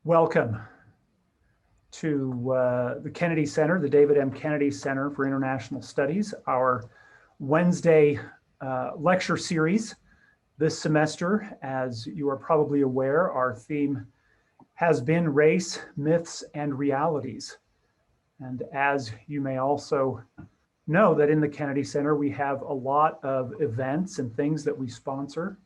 Welcome to the Kennedy Center, the David M. Kennedy Center for International Studies, our Wednesday lecture series this semester. As you are probably aware, our theme has been race, myths, and realities. And as you may also know, that in the Kennedy Center, we have a lot of events and things that we sponsor.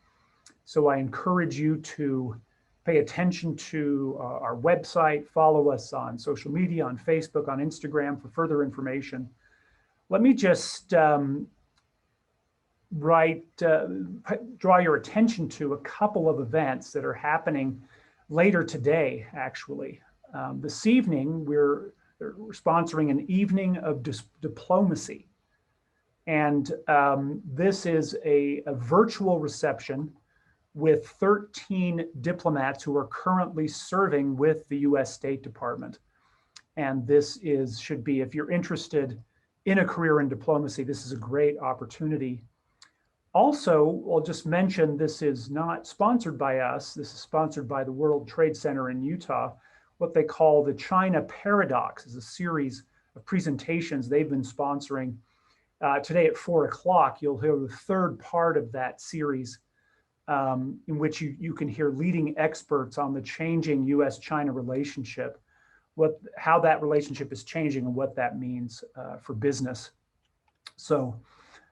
So I encourage you to pay attention to our website, follow us on social media, on Facebook, on Instagram for further information. Let me just draw your attention to a couple of events that are happening later today, actually. This evening, we're sponsoring an evening of diplomacy. And this is a virtual reception with 13 diplomats who are currently serving with the US State Department. And this should be, if you're interested in a career in diplomacy, this is a great opportunity. Also, I'll just mention this is not sponsored by us. This is sponsored by the World Trade Center in Utah. What they call the China Paradox is a series of presentations they've been sponsoring. Today at 4 o'clock, you'll hear the third part of that series, in which you can hear leading experts on the changing US-China relationship, how that relationship is changing and what that means for business. So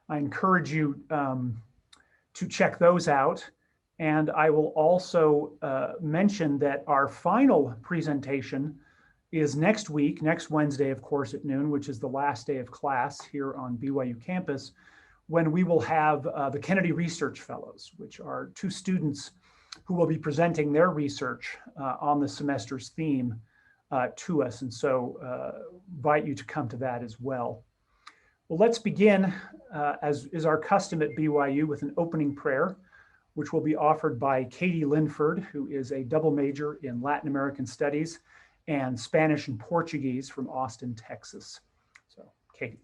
I encourage you to check those out. And I will also mention that our final presentation is next week, next Wednesday, of course, at noon, which is the last day of class here on BYU campus, when we will have the Kennedy Research Fellows, which are two students who will be presenting their research on the semester's theme to us. And so invite you to come to that as well. Well, let's begin, as is our custom at BYU, with an opening prayer, which will be offered by Katie Linford, who is a double major in Latin American Studies and Spanish and Portuguese from Austin, Texas. So, Katie.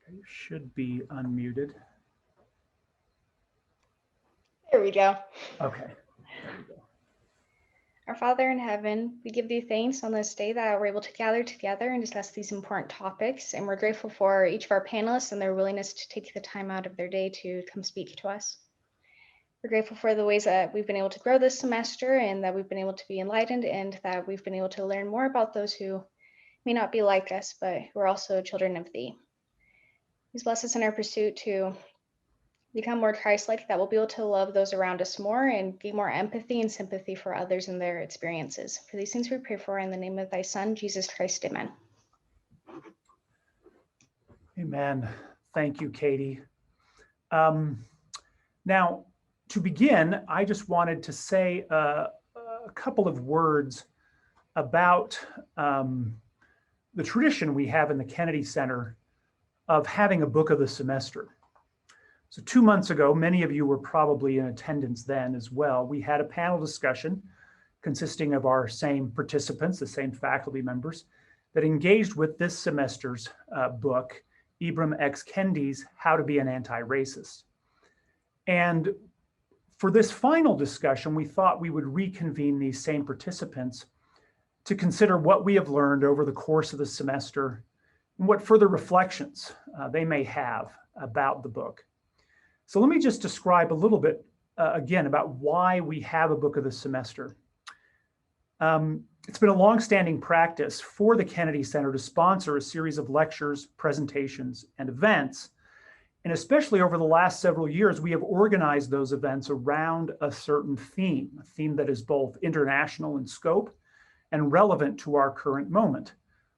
You should be unmuted. There we go. Okay. There we go. Our Father in heaven, we give thee thanks on this day that we're able to gather together and discuss these important topics. And we're grateful for each of our panelists and their willingness to take the time out of their day to come speak to us. We're grateful for the ways that we've been able to grow this semester and that we've been able to be enlightened and that we've been able to learn more about those who may not be like us, but who are also children of thee. Please bless us in our pursuit to become more Christ-like, that we'll be able to love those around us more and gain more empathy and sympathy for others and their experiences. For these things we pray for in the name of thy Son, Jesus Christ, amen. Amen. Thank you, Katie. Now, to begin, I just wanted to say a couple of words about the tradition we have in the Kennedy Center of having a book of the semester. So 2 months ago, many of you were probably in attendance then as well. We had a panel discussion consisting of our same participants, the same faculty members, that engaged with this semester's book, Ibram X. Kendi's How to Be an Anti-Racist. And for this final discussion, we thought we would reconvene these same participants to consider what we have learned over the course of the semester and what further reflections they may have about the book. So let me just describe a little bit, again, about why we have a book of the semester. It's been a longstanding practice for the Kennedy Center to sponsor a series of lectures, presentations, and events. And especially over the last several years, we have organized those events around a certain theme, a theme that is both international in scope and relevant to our current moment.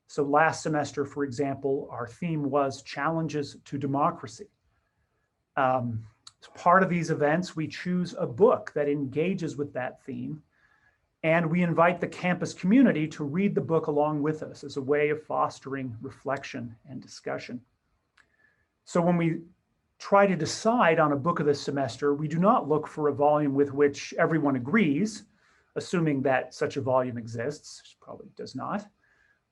So last semester, for example, our theme was Challenges to Democracy. As part of these events, we choose a book that engages with that theme, and we invite the campus community to read the book along with us as a way of fostering reflection and discussion. So when we try to decide on a book of the semester, we do not look for a volume with which everyone agrees, assuming that such a volume exists, which probably does not.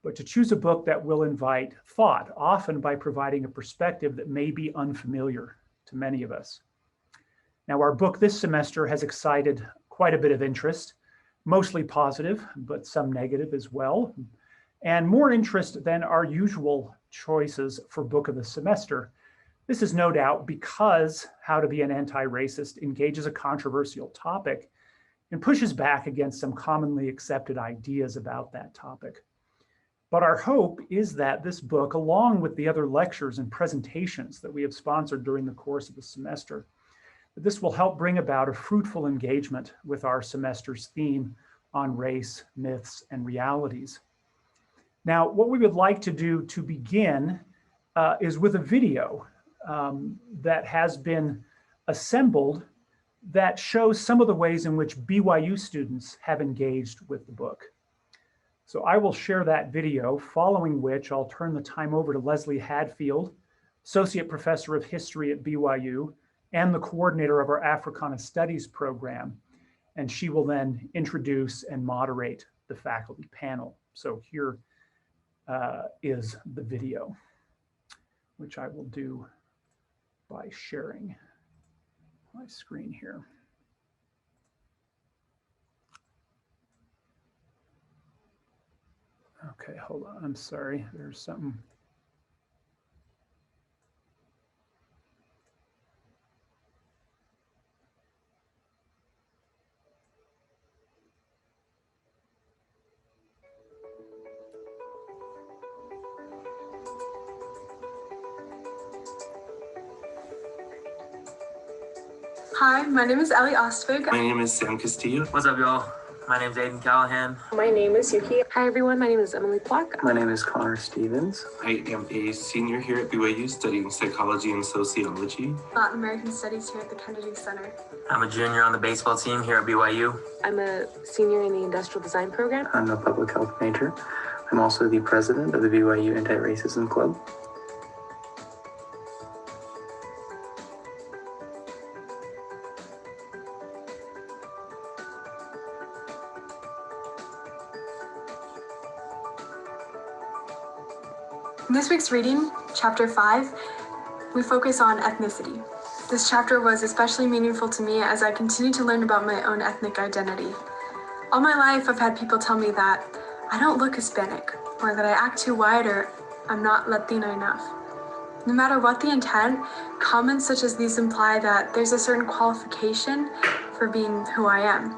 but to choose a book that will invite thought, often by providing a perspective that may be unfamiliar to many of us. Now, our book this semester has excited quite a bit of interest, mostly positive, but some negative as well, and more interest than our usual choices for book of the semester. This is no doubt because How to Be an Anti-Racist engages a controversial topic and pushes back against some commonly accepted ideas about that topic. But our hope is that this book, along with the other lectures and presentations that we have sponsored during the course of the semester, that this will help bring about a fruitful engagement with our semester's theme on race, myths, and realities. Now, what we would like to do to begin is with a video that has been assembled that shows some of the ways in which BYU students have engaged with the book. So I will share that video, following which I'll turn the time over to Leslie Hadfield, Associate Professor of History at BYU and the coordinator of our Africana Studies program. And she will then introduce and moderate the faculty panel. So here is the video, which I will do by sharing my screen here. Okay, hold on, I'm sorry, there's something. Hi, my name is Ellie Ostvig. My name is Sam Castillo. What's up, y'all? My name's Aiden Callahan. My name is Yuki. Hi, everyone. My name is Emily Block. My name is Connor Stevens. I am a senior here at BYU studying psychology and sociology. Latin American Studies here at the Kennedy Center. I'm a junior on the baseball team here at BYU. I'm a senior in the industrial design program. I'm a public health major. I'm also the president of the BYU Anti-Racism Club. In this week's reading, chapter 5, we focus on ethnicity. This chapter was especially meaningful to me as I continue to learn about my own ethnic identity. All my life, I've had people tell me that I don't look Hispanic, or that I act too white, or I'm not Latina enough. No matter what the intent, comments such as these imply that there's a certain qualification for being who I am.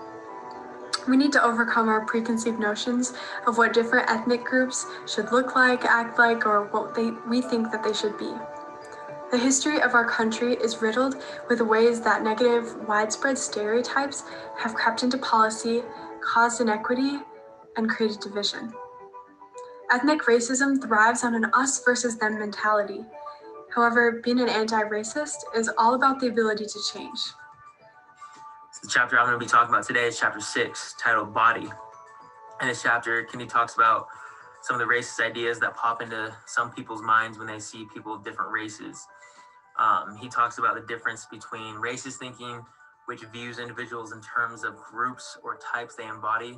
We need to overcome our preconceived notions of what different ethnic groups should look like, act like, or what we think that they should be. The history of our country is riddled with ways that negative, widespread stereotypes have crept into policy, caused inequity, and created division. Ethnic racism thrives on an us versus them mentality. However, being an anti-racist is all about the ability to change. The chapter I'm going to be talking about today is chapter 6, titled Body. In this chapter, Kendi talks about some of the racist ideas that pop into some people's minds when they see people of different races. He talks about the difference between racist thinking, which views individuals in terms of groups or types they embody,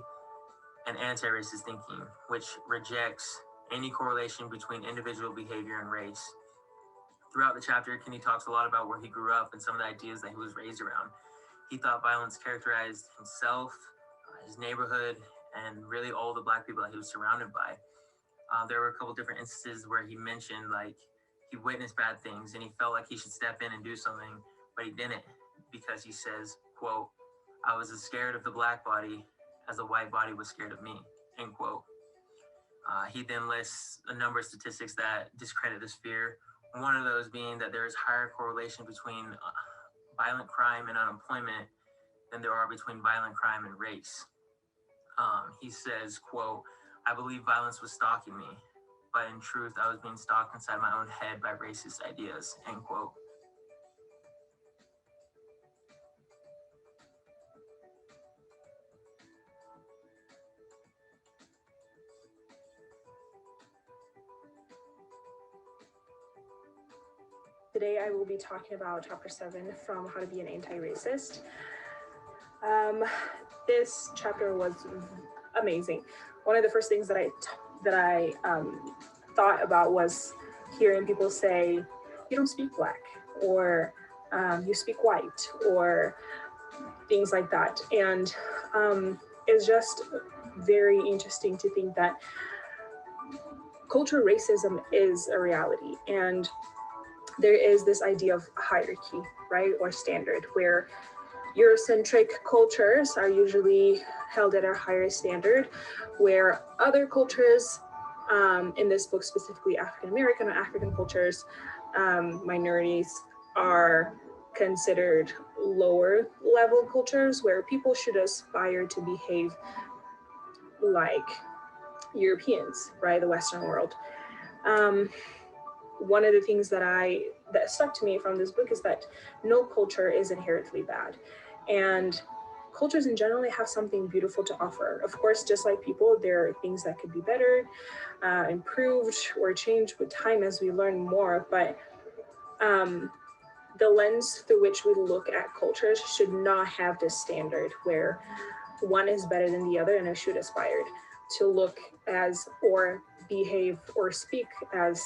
and anti-racist thinking, which rejects any correlation between individual behavior and race. Throughout the chapter, Kendi talks a lot about where he grew up and some of the ideas that he was raised around. He thought violence characterized himself, his neighborhood, and really all the Black people that he was surrounded by. There were a couple different instances where he mentioned like he witnessed bad things and he felt like he should step in and do something, but he didn't because he says, quote, "I was as scared of the Black body as the white body was scared of me," end quote. He then lists a number of statistics that discredit this fear. One of those being that there is higher correlation between violent crime and unemployment than there are between violent crime and race. He says, quote, "I believe violence was stalking me, but in truth, I was being stalked inside my own head by racist ideas," end quote. Today I will be talking about chapter 7 from How to Be an Anti-Racist. This chapter was amazing. One of the first things that I that I thought about was hearing people say, you don't speak Black, or you speak white, or things like that. And it's just very interesting to think that cultural racism is a reality. And there is this idea of hierarchy, right, or standard, where Eurocentric cultures are usually held at a higher standard, where other cultures, in this book specifically African American or African cultures, minorities are considered lower level cultures, where people should aspire to behave like Europeans, right, the Western world. One of the things that stuck to me from this book is that no culture is inherently bad. And cultures in general, they have something beautiful to offer. Of course, just like people, there are things that could be better, improved, or changed with time as we learn more. But the lens through which we look at cultures should not have this standard where one is better than the other, and I should aspire to look as or behave or speak as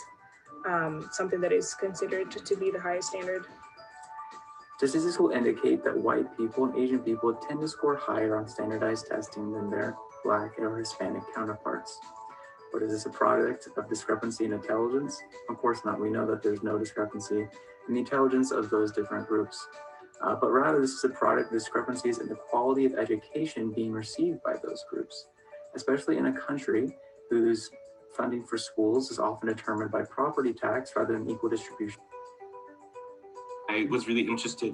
something that is considered to be the highest standard. Statistics will indicate that white people and Asian people tend to score higher on standardized testing than their Black or Hispanic counterparts. But is this a product of discrepancy in intelligence? Of course not. We know that there's no discrepancy in the intelligence of those different groups. But rather, this is a product of discrepancies in the quality of education being received by those groups, especially in a country whose funding for schools is often determined by property tax rather than equal distribution. I was really interested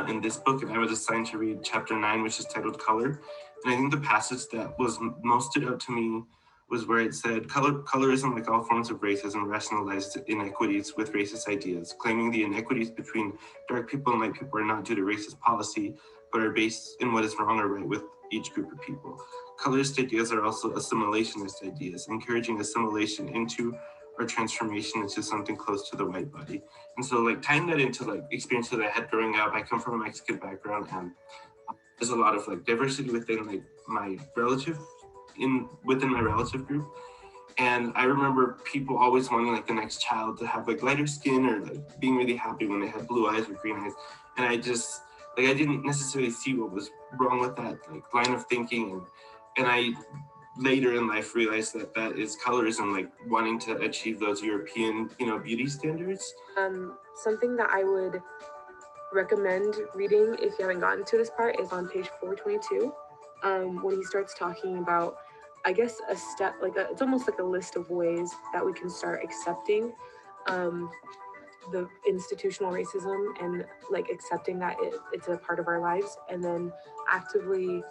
in this book, and I was assigned to read chapter 9, which is titled Color. And I think the passage that was most stood out to me was where it said, colorism, like all forms of racism, rationalized inequities with racist ideas, claiming the inequities between dark people and light people are not due to racist policy, but are based in what is wrong or right with each group of people. Colorist ideas are also assimilationist ideas, encouraging assimilation into or transformation into something close to the white body. And so like tying that into like experiences that I had growing up, I come from a Mexican background, and there's a lot of like diversity within like my relative within my relative group. And I remember people always wanting like the next child to have like lighter skin, or like being really happy when they had blue eyes or green eyes. And I just like, I didn't necessarily see what was wrong with that like line of thinking. And I later in life realized that that is colorism, like wanting to achieve those European, beauty standards. Something that I would recommend reading if you haven't gotten to this part is on page 422, when he starts talking about, I guess, a step, it's almost like a list of ways that we can start accepting the institutional racism, and like accepting that it's a part of our lives, and then actively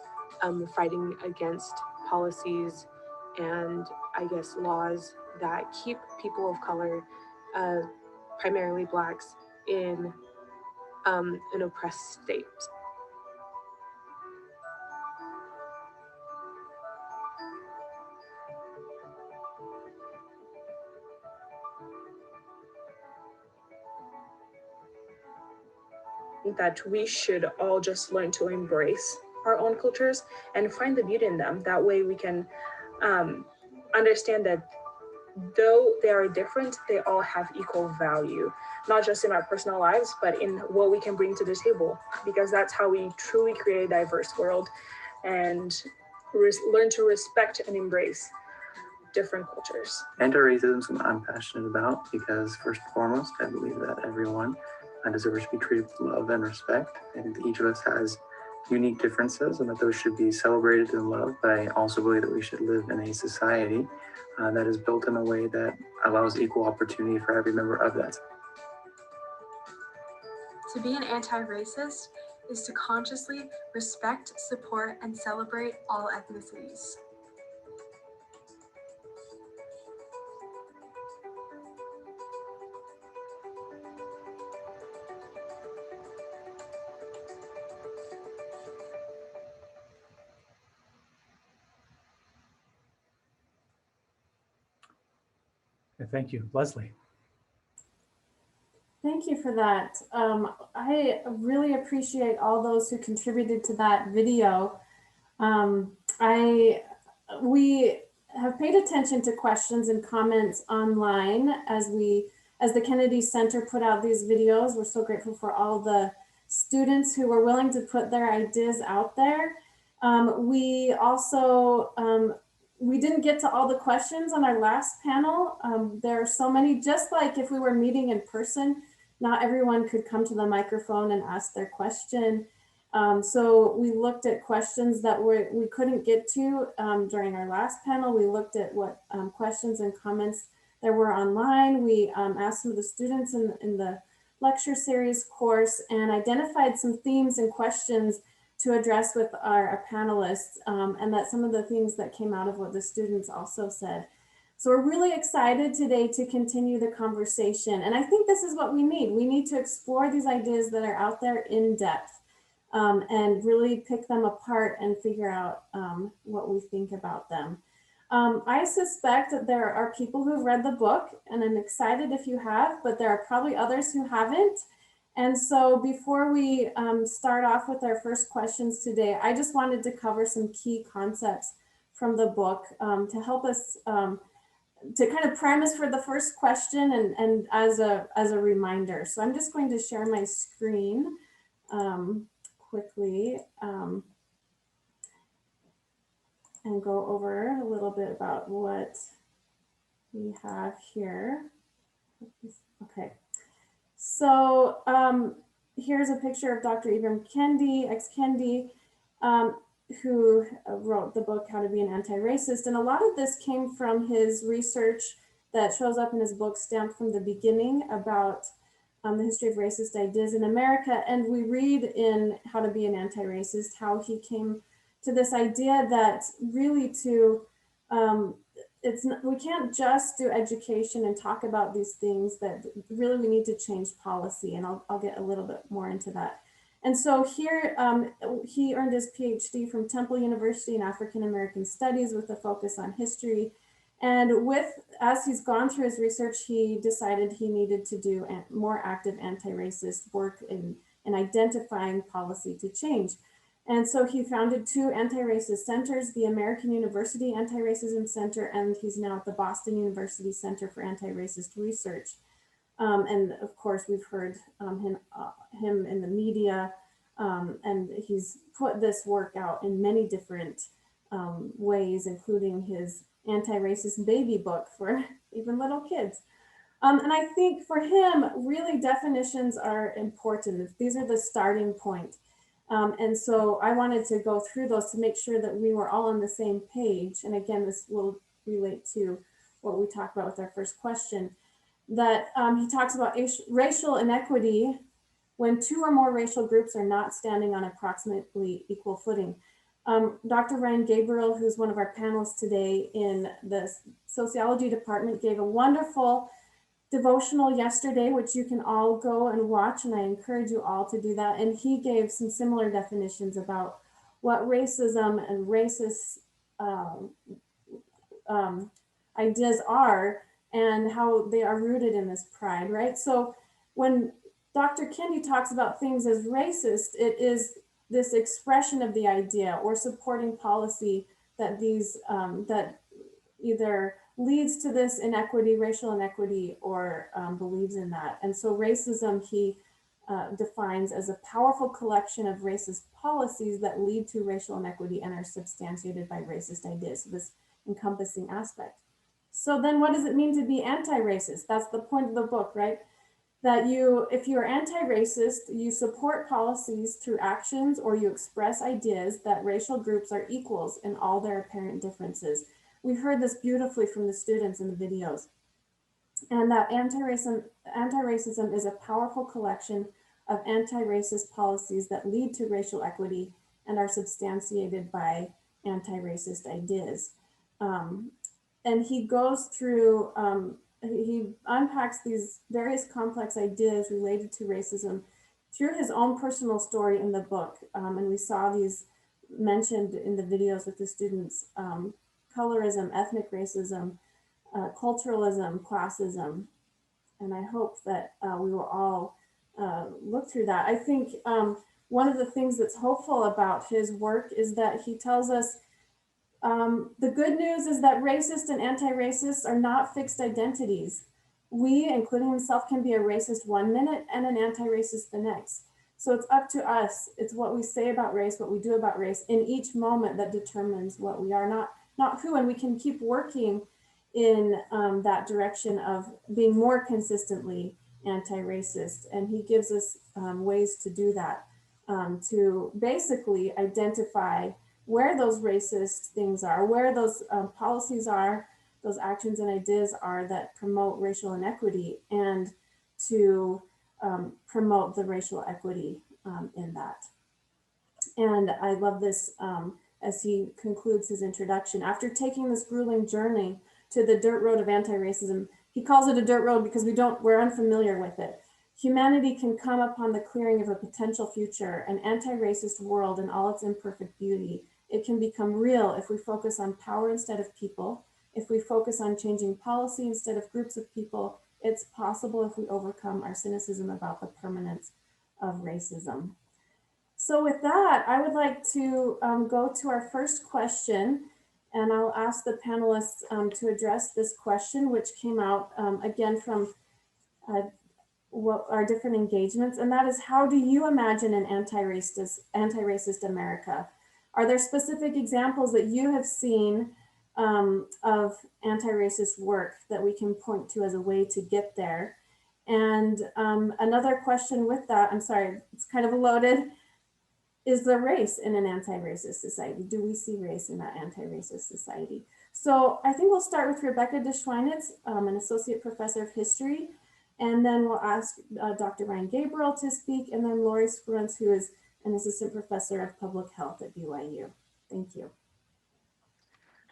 fighting against policies and I guess laws that keep people of color, primarily Blacks, in an oppressed state. That we should all just learn to embrace our own cultures and find the beauty in them. That way we can understand that though they are different, they all have equal value, not just in our personal lives, but in what we can bring to the table, because that's how we truly create a diverse world and learn to respect and embrace different cultures. Anti-racism is something I'm passionate about because, first and foremost, I believe that everyone deserves to be treated with love and respect. I think that each of us has unique differences and that those should be celebrated and loved, but I also believe that we should live in a society that is built in a way that allows equal opportunity for every member of that. To be an anti-racist is to consciously respect, support, and celebrate all ethnicities. Thank you. Leslie. Thank you for that. I really appreciate all those who contributed to that video. We have paid attention to questions and comments online as the Kennedy Center put out these videos. We're so grateful for all the students who were willing to put their ideas out there. We also, we didn't get to all the questions on our last panel. There are so many, just like if we were meeting in person, not everyone could come to the microphone and ask their question. So we looked at questions that we couldn't get to during our last panel. We looked at what questions and comments there were online. We asked some of the students in the lecture series course and identified some themes and questions to address with our panelists, and that some of the things that came out of what the students also said. So we're really excited today to continue the conversation. And I think this is what we need. We need to explore these ideas that are out there in depth. And really pick them apart and figure out what we think about them. I suspect that there are people who've read the book, and I'm excited if you have, but there are probably others who haven't. And so before we start off with our first questions today, I just wanted to cover some key concepts from the book to help us, to kind of prime us for the first question and as a reminder. So I'm just going to share my screen quickly and go over a little bit about what we have here. Okay, so here's a picture of Dr. Ibram Kendi, ex-Kendi, who wrote the book, How to Be an Anti-Racist. And a lot of this came from his research that shows up in his book, Stamped from the Beginning, about the history of racist ideas in America. And we read in How to Be an Anti-Racist how he came to this idea that really we can't just do education and talk about these things, that really we need to change policy. And I'll get a little bit more into that. And so here he earned his PhD from Temple University in African American Studies with a focus on history. And as he's gone through his research, he decided he needed to do more active anti-racist work in identifying policy to change. And so he founded 2 anti-racist centers, the American University Anti-Racism Center, and he's now at the Boston University Center for Anti-Racist Research. And of course, we've heard him in the media, and he's put this work out in many different ways, including his anti-racist baby book for even little kids. And I think for him, really definitions are important. These are the starting point. And so I wanted to go through those to make sure that we were all on the same page. And again, this will relate to what we talked about with our first question, that he talks about racial inequity when 2 or more racial groups are not standing on approximately equal footing. Dr. Ryan Gabriel, who's one of our panelists today in the Sociology department, gave a wonderful devotional yesterday, which you can all go and watch, and I encourage you all to do that. And he gave some similar definitions about what racism and racist ideas are and how they are rooted in this pride, right? So when Dr. Kendi talks about things as racist, it is this expression of the idea or supporting policy that that either leads to this inequity, racial inequity, or believes in that. And so racism, he defines as a powerful collection of racist policies that lead to racial inequity and are substantiated by racist ideas, so this encompassing aspect. So then what does it mean to be anti-racist? That's the point of the book, right? That if you're anti-racist, you support policies through actions or you express ideas that racial groups are equals in all their apparent differences. We heard this beautifully from the students in the videos. And that anti-racism is a powerful collection of anti-racist policies that lead to racial equity and are substantiated by anti-racist ideas. And he goes through, he unpacks these various complex ideas related to racism through his own personal story in the book. And we saw these mentioned in the videos with the students, colorism, ethnic racism, culturalism, classism. And I hope that we will all look through that. I think one of the things that's hopeful about his work is that he tells us The good news is that racist and anti-racist are not fixed identities. We, including himself, can be a racist one minute and an anti-racist the next. So it's up to us. It's what we say about race, what we do about race in each moment that determines what we are, not who. And we can keep working in that direction of being more consistently anti-racist. And he gives us ways to do that, to basically identify where those racist things are, where those policies are, those actions and ideas are that promote racial inequity, and to promote the racial equity in that. And I love this as he concludes his introduction. After taking this grueling journey to the dirt road of anti-racism, he calls it a dirt road because we're unfamiliar with it. Humanity can come upon the clearing of a potential future, an anti-racist world in all its imperfect beauty. It can become real if we focus on power instead of people. If we focus on changing policy instead of groups of people, it's possible if we overcome our cynicism about the permanence of racism. So with that, I would like to go to our first question, and I'll ask the panelists to address this question, which came out again from what our different engagements, and that is, how do you imagine an anti-racist America? Are there specific examples that you have seen of anti-racist work that we can point to as a way to get there? And another question with that, I'm sorry, it's kind of loaded. Is there race in an anti-racist society? Do we see race in that anti-racist society? So I think we'll start with Rebecca de Schweinitz, an associate professor of history, and then we'll ask Dr. Ryan Gabriel to speak, and then Lori Spruance, who is an assistant professor of public health at BYU. Thank you.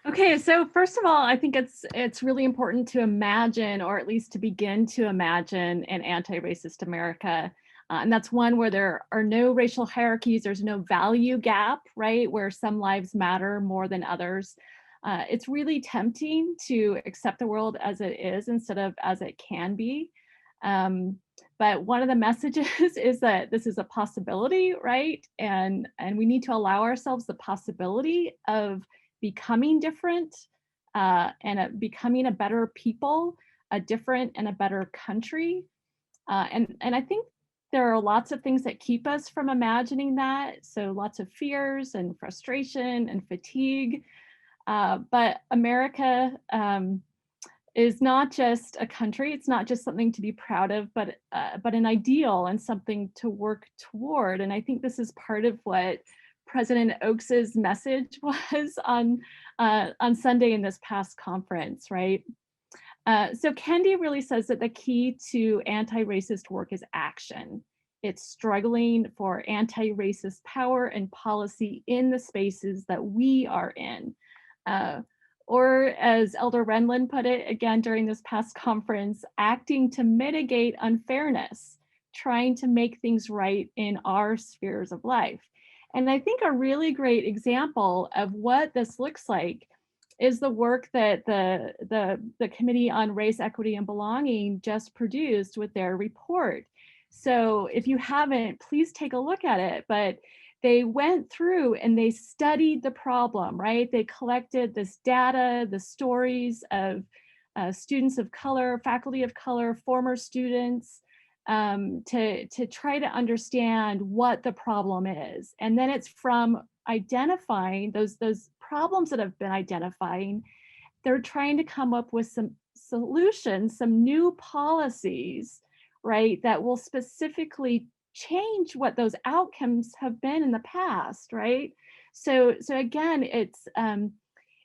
Okay, so first of all, I think it's really important to imagine, or at least to begin to imagine, an anti-racist America. And that's one where there are no racial hierarchies, there's no value gap, right, where some lives matter more than others. It's really tempting to accept the world as it is instead of as it can be. But one of the messages is that this is a possibility, right? And we need to allow ourselves the possibility of becoming different and becoming a better people, a different and a better country. And I think there are lots of things that keep us from imagining that. So lots of fears and frustration and fatigue. But America is not just a country. It's not just something to be proud of, but an ideal and something to work toward. And I think this is part of what President Oaks's message was on Sunday in this past conference, right? So Kendi really says that the key to anti-racist work is action. It's struggling for anti-racist power and policy in the spaces that we are in. Or as Elder Renlund put it again during this past conference, acting to mitigate unfairness, trying to make things right in our spheres of life. And I think a really great example of what this looks like is the work that the Committee on Race, Equity, and Belonging just produced with their report. So if you haven't, please take a look at it. But they went through and they studied the problem, right? They collected this data, the stories of students of color, faculty of color, former students, to try to understand what the problem is. And then it's from identifying those problems that have been identifying, they're trying to come up with some solutions, some new policies, right, that will specifically change what those outcomes have been in the past, right? So again,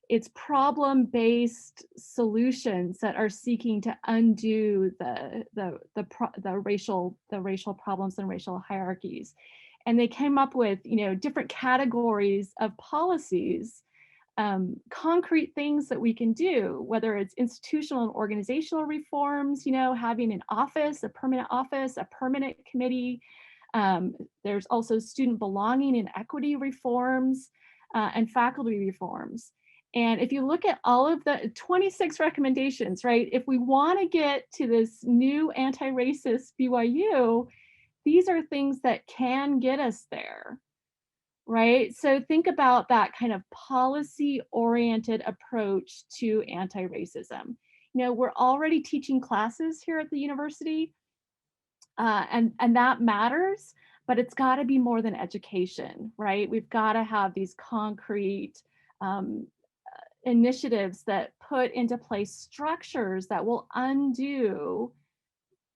it's problem-based solutions that are seeking to undo the racial problems and racial hierarchies. And they came up with, different categories of policies, concrete things that we can do, whether it's institutional and organizational reforms, having an office, a permanent committee. There's also student belonging and equity reforms and faculty reforms. And if you look at all of the 26 recommendations, right, if we want to get to this new anti-racist BYU, these are things that can get us there. right? So think about that kind of policy-oriented approach to anti-racism. You know, we're already teaching classes here at the university, and that matters, but it's got to be more than education, right? We've got to have these concrete initiatives that put into place structures that will undo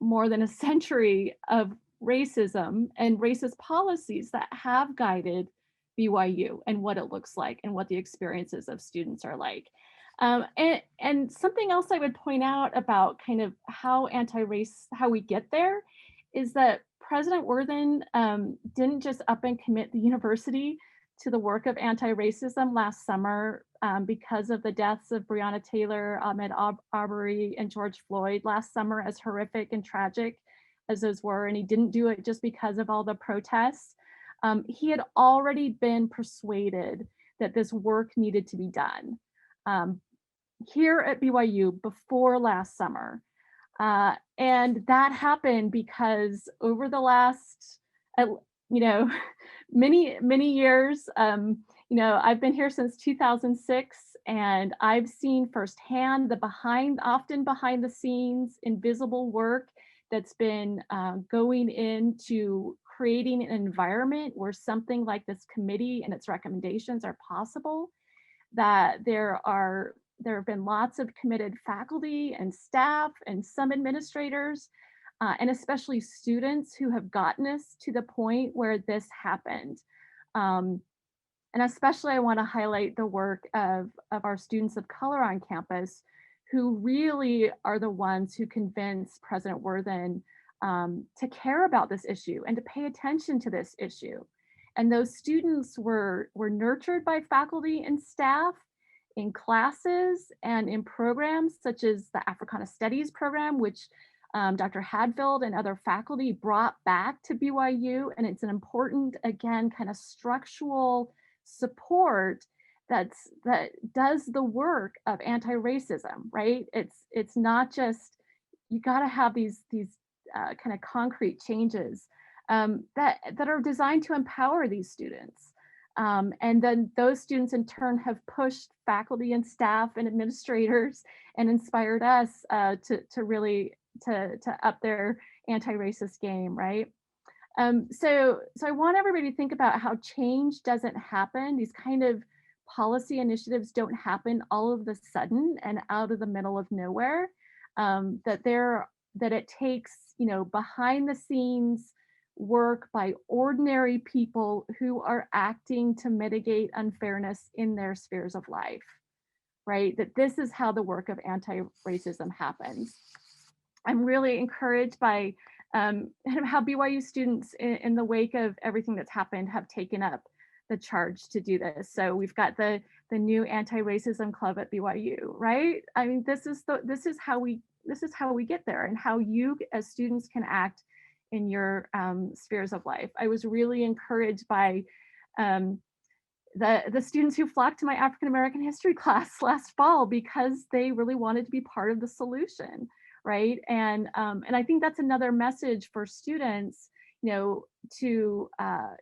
more than a century of racism and racist policies that have guided BYU and what it looks like and what the experiences of students are like. And something else I would point out about kind of how how we get there is that President Worthen didn't just up and commit the university to the work of anti-racism last summer because of the deaths of Breonna Taylor, Ahmaud Arbery, and George Floyd last summer, as horrific and tragic as those were. And he didn't do it just because of all the protests. He had already been persuaded that this work needed to be done here at BYU before last summer. And that happened because over the last, many years, I've been here since 2006, and I've seen firsthand the often behind the scenes, invisible work that's been going into creating an environment where something like this committee and its recommendations are possible, that there have been lots of committed faculty and staff and some administrators, and especially students who have gotten us to the point where this happened. And especially I want to highlight the work of our students of color on campus, who really are the ones who convinced President Worthen to care about this issue and to pay attention to this issue. And those students were nurtured by faculty and staff in classes and in programs such as the Africana Studies program, which Dr. Hadfield and other faculty brought back to BYU. And it's an important, again, kind of structural support that does the work of anti-racism, right? It's not just, you got to have these kind of concrete changes that are designed to empower these students. And then those students in turn have pushed faculty and staff and administrators and inspired us to really up their anti-racist game, right? So I want everybody to think about how change doesn't happen. These kind of policy initiatives don't happen all of a sudden and out of the middle of nowhere. That it takes, behind the scenes work by ordinary people who are acting to mitigate unfairness in their spheres of life, right? That this is how the work of anti-racism happens. I'm really encouraged by how BYU students in the wake of everything that's happened have taken up the charge to do this. So we've got the new anti-racism club at BYU, right? I mean, this is how we get there, and how you as students can act in your spheres of life. I was really encouraged by the students who flocked to my African American history class last fall because they really wanted to be part of the solution, right? And I think that's another message for students, to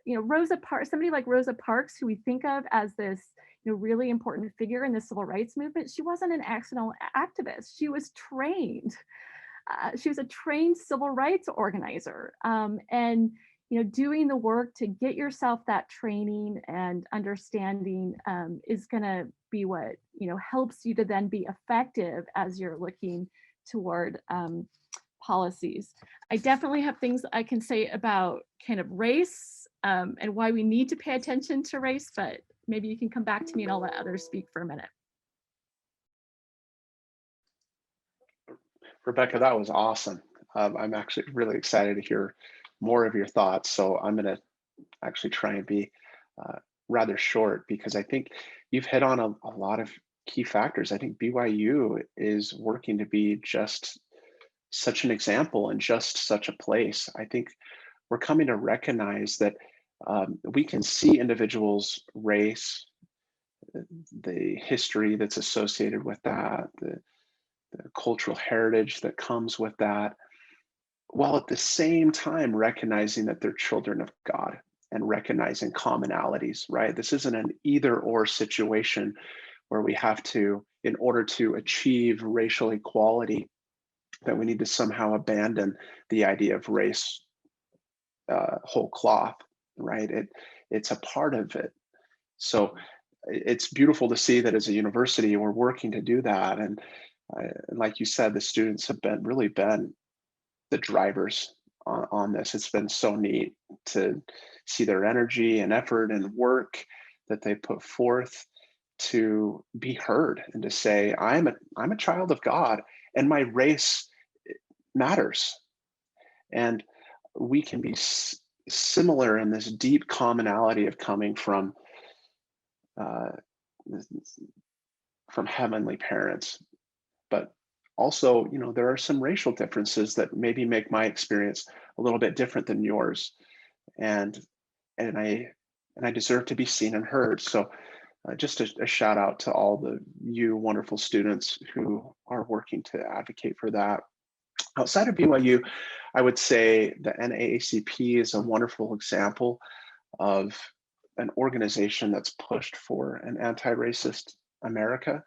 Rosa Parks, somebody like Rosa Parks, who we think of as this really important figure in the civil rights movement. She wasn't an accidental activist. She was trained. She was a trained civil rights organizer, and doing the work to get yourself that training and understanding is going to be what helps you to then be effective as you're looking toward policies. I definitely have things I can say about kind of race and why we need to pay attention to race, but maybe you can come back to me and I'll let others speak for a minute. Rebecca, that was awesome. I'm actually really excited to hear more of your thoughts. So I'm going to actually try and be rather short, because I think you've hit on a lot of key factors. I think BYU is working to be just such an example and just such a place. I think we're coming to recognize that we can see individuals' race, the history that's associated with that, the cultural heritage that comes with that, while at the same time recognizing that they're children of God and recognizing commonalities, right? This isn't an either or situation where we have to, in order to achieve racial equality, that we need to somehow abandon the idea of race whole cloth, right? It's a part of it. So it's beautiful to see that as a university we're working to do that. And like you said, the students have really been the drivers on this. It's been so neat to see their energy and effort and work that they put forth to be heard and to say, I'm a child of God and my race matters. And we can be similar in this deep commonality of coming from heavenly parents. But also, you know, there are some racial differences that maybe make my experience a little bit different than yours. And I deserve to be seen and heard. So just a shout out to all you wonderful students who are working to advocate for that. Outside of BYU, I would say the NAACP is a wonderful example of an organization that's pushed for an anti-racist America,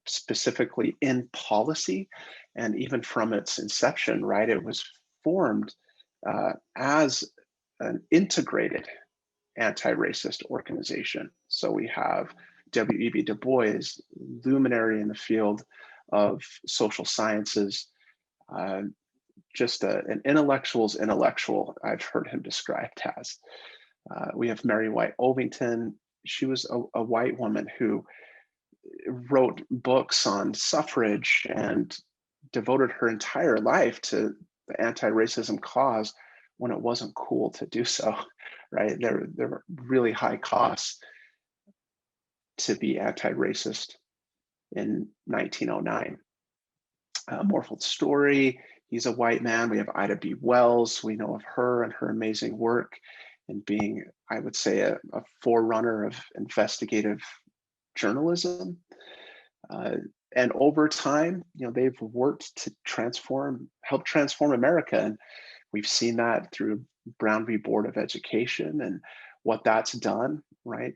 specifically in policy, and even from its inception, right? It was formed as an integrated anti-racist organization. So we have W.E.B. Du Bois, luminary in the field of social sciences, just an intellectual's intellectual, I've heard him described as. We have Mary White Ovington. She was a white woman who wrote books on suffrage and devoted her entire life to the anti-racism cause when it wasn't cool to do so, right? There were really high costs to be anti-racist in 1909. Morphle Story, he's a white man. We have Ida B. Wells. We know of her and her amazing work in being, I would say, a forerunner of investigative journalism. And over time, you know, they've worked to help transform America. And we've seen that through Brown v. Board of Education and what that's done, right?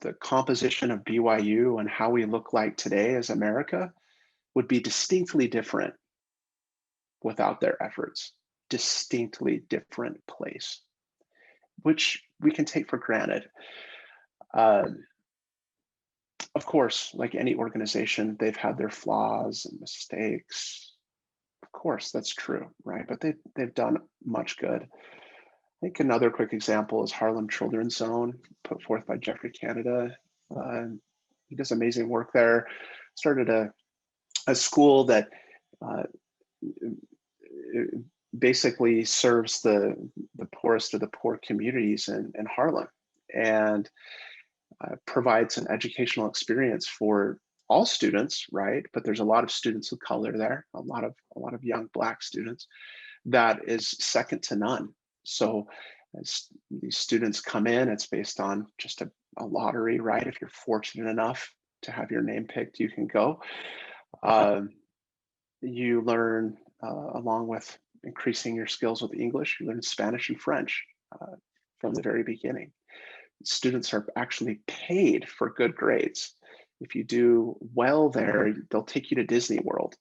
The composition of BYU and how we look like today as America would be distinctly different without their efforts. Distinctly different place, which we can take for granted. Of course, like any organization, they've had their flaws and mistakes. Of course, that's true, right? But they've done much good. I think another quick example is Harlem Children's Zone, put forth by Jeffrey Canada. He does amazing work there. Started a school that basically serves the poorest of the poor communities in Harlem, and provides an educational experience for all students, right? But there's a lot of students of color there, a lot of young Black students, that is second to none. So as these students come in, it's based on just a lottery, right? If you're fortunate enough to have your name picked, you can go. You learn, along with increasing your skills with English, you learn Spanish and French from the very beginning. Students are actually paid for good grades. If you do well there, they'll take you to Disney World,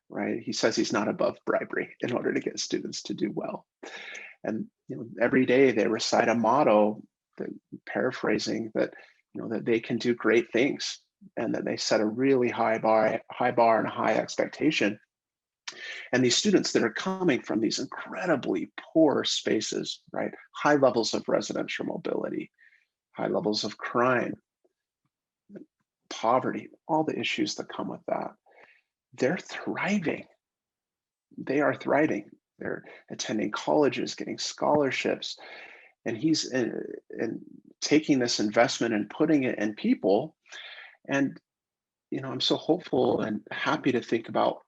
right? He says he's not above bribery in order to get students to do well. And you know, every day they recite a motto, paraphrasing that, you know, that they can do great things, and that they set a really high bar and a high expectation. And these students that are coming from these incredibly poor spaces, right? High levels of residential mobility, high levels of crime, poverty, all the issues that come with that. They're thriving. They are thriving. They're attending colleges, getting scholarships. And he's taking this investment and putting it in people. And, you know, I'm so hopeful and happy to think about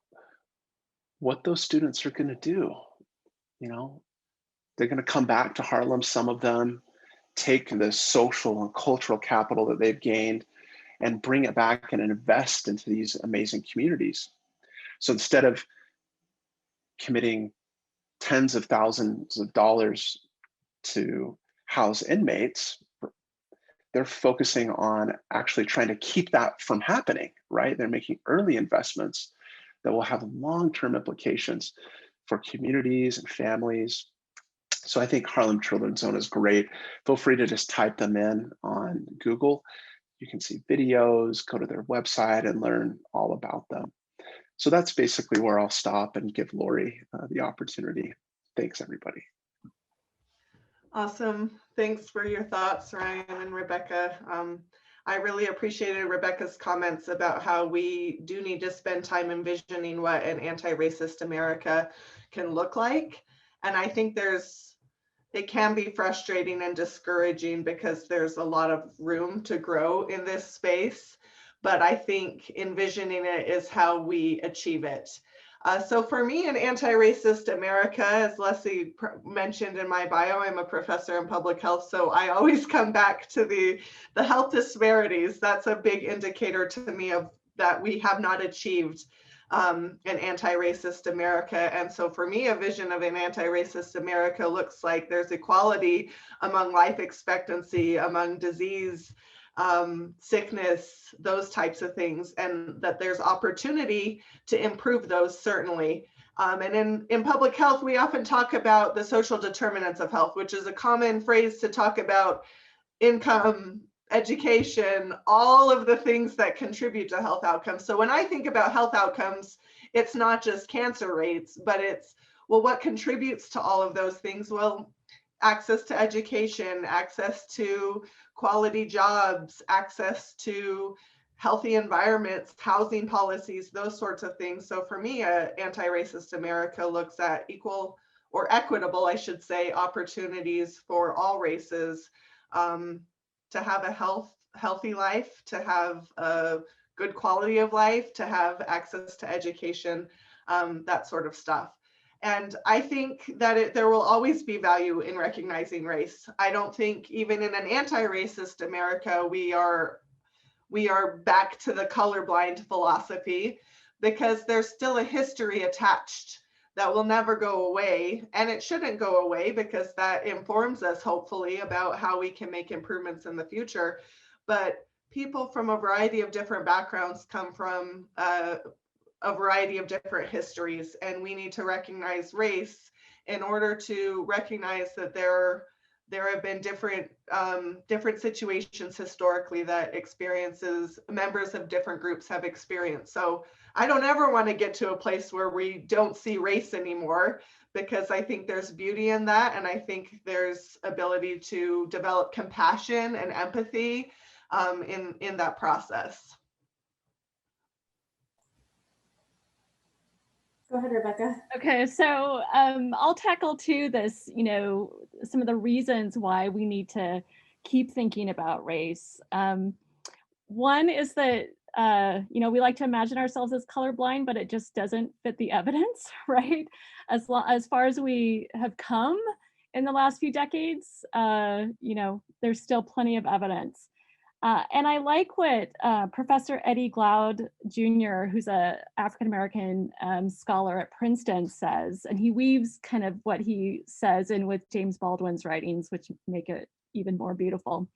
what those students are going to do. You know, they're going to come back to Harlem, some of them, take the social and cultural capital that they've gained and bring it back and invest into these amazing communities. So instead of committing tens of thousands of dollars to house inmates, they're focusing on actually trying to keep that from happening, right? They're making early investments that will have long-term implications for communities and families. So I think Harlem Children's Zone is great. Feel free to just type them in on Google. You can see videos, go to their website and learn all about them. So that's basically where I'll stop and give Lori the opportunity. Thanks, everybody. Awesome. Thanks for your thoughts, Ryan and Rebecca. I really appreciated Rebecca's comments about how we do need to spend time envisioning what an anti-racist America can look like. And I think it can be frustrating and discouraging because there's a lot of room to grow in this space. But I think envisioning it is how we achieve it. So for me, an anti-racist America, as Leslie mentioned in my bio, I'm a professor in public health, so I always come back to the health disparities. That's a big indicator to me of that we have not achieved an anti-racist America. And so for me, a vision of an anti-racist America looks like there's equality among life expectancy, among disease, sickness, those types of things, and that there's opportunity to improve those, certainly. And in public health, we often talk about the social determinants of health, which is a common phrase to talk about income, education, all of the things that contribute to health outcomes. So when I think about health outcomes, it's not just cancer rates, but it's, well, what contributes to all of those things? Well, access to education, access to quality jobs, access to healthy environments, housing policies, those sorts of things. So for me, anti-racist America looks at equal or equitable, I should say, opportunities for all races to have a healthy life, to have a good quality of life, to have access to education, that sort of stuff. And I think that there will always be value in recognizing race. I don't think even in an anti-racist America, we are back to the colorblind philosophy, because there's still a history attached that will never go away. And it shouldn't go away because that informs us, hopefully, about how we can make improvements in the future. But people from a variety of different backgrounds come from a variety of different histories, and we need to recognize race in order to recognize that there have been different situations historically that members of different groups have experienced. So I don't ever want to get to a place where we don't see race anymore, because I think there's beauty in that, and I think there's ability to develop compassion and empathy in that process. Go ahead, Rebecca. Okay, so I'll tackle too this, some of the reasons why we need to keep thinking about race. One is that, we like to imagine ourselves as colorblind, but it just doesn't fit the evidence, right? As far as we have come in the last few decades, there's still plenty of evidence. And I like what Professor Eddie Glaude Jr., who's an African-American scholar at Princeton, says, and he weaves kind of what he says in with James Baldwin's writings, which make it even more beautiful.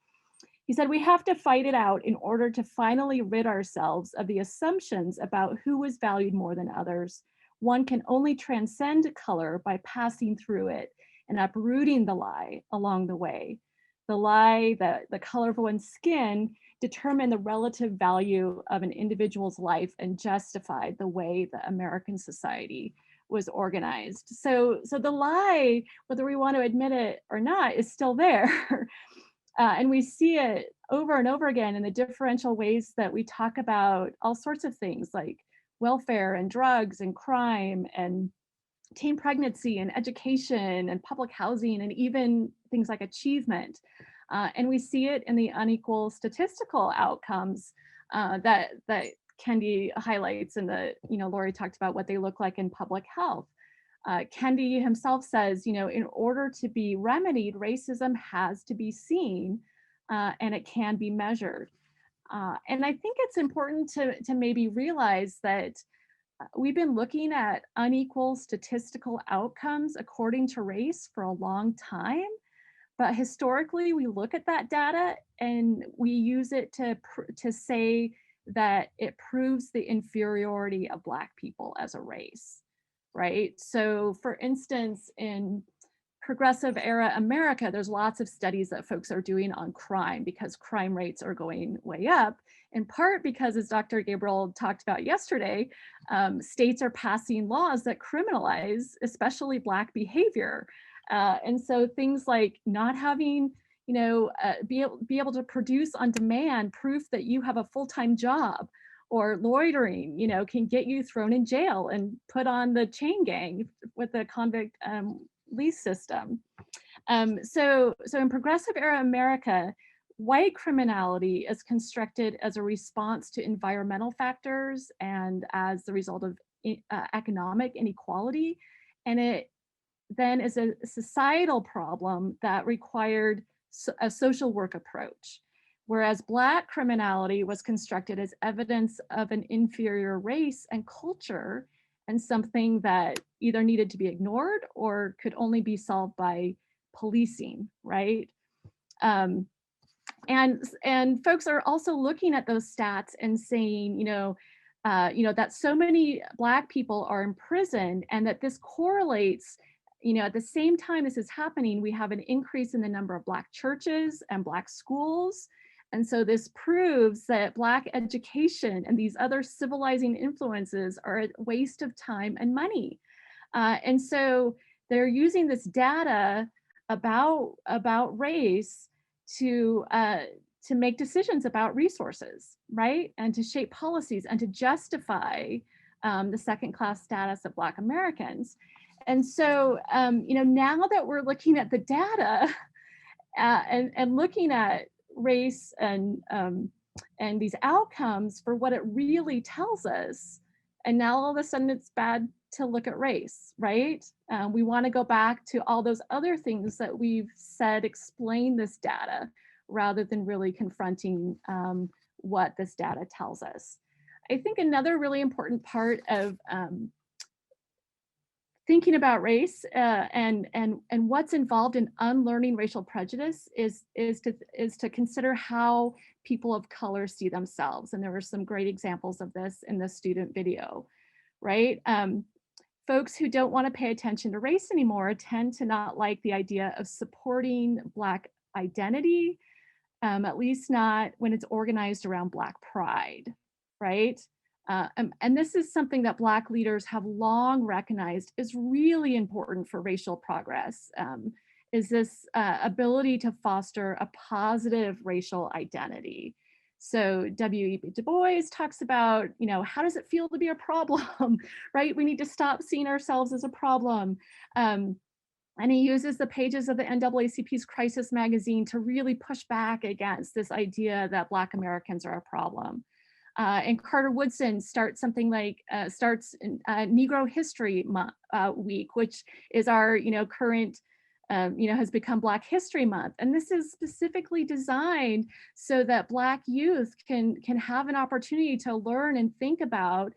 He said, "We have to fight it out in order to finally rid ourselves of the assumptions about who was valued more than others. One can only transcend color by passing through it and uprooting the lie along the way. The lie that the color of one's skin determined the relative value of an individual's life and justified the way that American society was organized." So the lie, whether we want to admit it or not, is still there. And we see it over and over again in the differential ways that we talk about all sorts of things like welfare and drugs and crime and teen pregnancy and education and public housing and even things like achievement. And we see it in the unequal statistical outcomes that Kendi highlights, and Lori talked about what they look like in public health. Kendi himself says, in order to be remedied, racism has to be seen and it can be measured. And I think it's important to maybe realize that we've been looking at unequal statistical outcomes according to race for a long time. but historically we look at that data and we use it to say that it proves the inferiority of Black people as a race, right? So for instance, in progressive era America, there's lots of studies that folks are doing on crime because crime rates are going way up, in part because, as Dr. Gabriel talked about yesterday, states are passing laws that criminalize especially Black behavior. And so things like not having, be able to produce on demand proof that you have a full-time job, or loitering, can get you thrown in jail and put on the chain gang with the convict lease system. So in progressive era America, white criminality is constructed as a response to environmental factors and as the result of economic inequality. And it then is a societal problem that required a social work approach. Whereas Black criminality was constructed as evidence of an inferior race and culture, and something that either needed to be ignored or could only be solved by policing, right? And folks are also looking at those stats and saying, that so many Black people are in prison, and that this correlates, at the same time this is happening, we have an increase in the number of Black churches and Black schools. And so this proves that Black education and these other civilizing influences are a waste of time and money. And so they're using this data about race to make decisions about resources, right? And to shape policies and to justify the second-class status of Black Americans. And so, now that we're looking at the data and looking at race and these outcomes for what it really tells us, and now all of a sudden it's bad to look at race, right? We want to go back to all those other things that we've said explain this data, rather than really confronting what this data tells us. I think another really important part of thinking about race and what's involved in unlearning racial prejudice is to consider how people of color see themselves. And there were some great examples of this in the student video, right? Folks who don't want to pay attention to race anymore tend to not like the idea of supporting Black identity, at least not when it's organized around Black pride, right? And this is something that Black leaders have long recognized is really important for racial progress, is this ability to foster a positive racial identity. So W.E.B. Du Bois talks about, how does it feel to be a problem, right? We need to stop seeing ourselves as a problem. And he uses the pages of the NAACP's Crisis magazine to really push back against this idea that Black Americans are a problem. And Carter Woodson starts something like, Negro History Week, which is our, current, has become Black History Month. And this is specifically designed so that Black youth can have an opportunity to learn and think about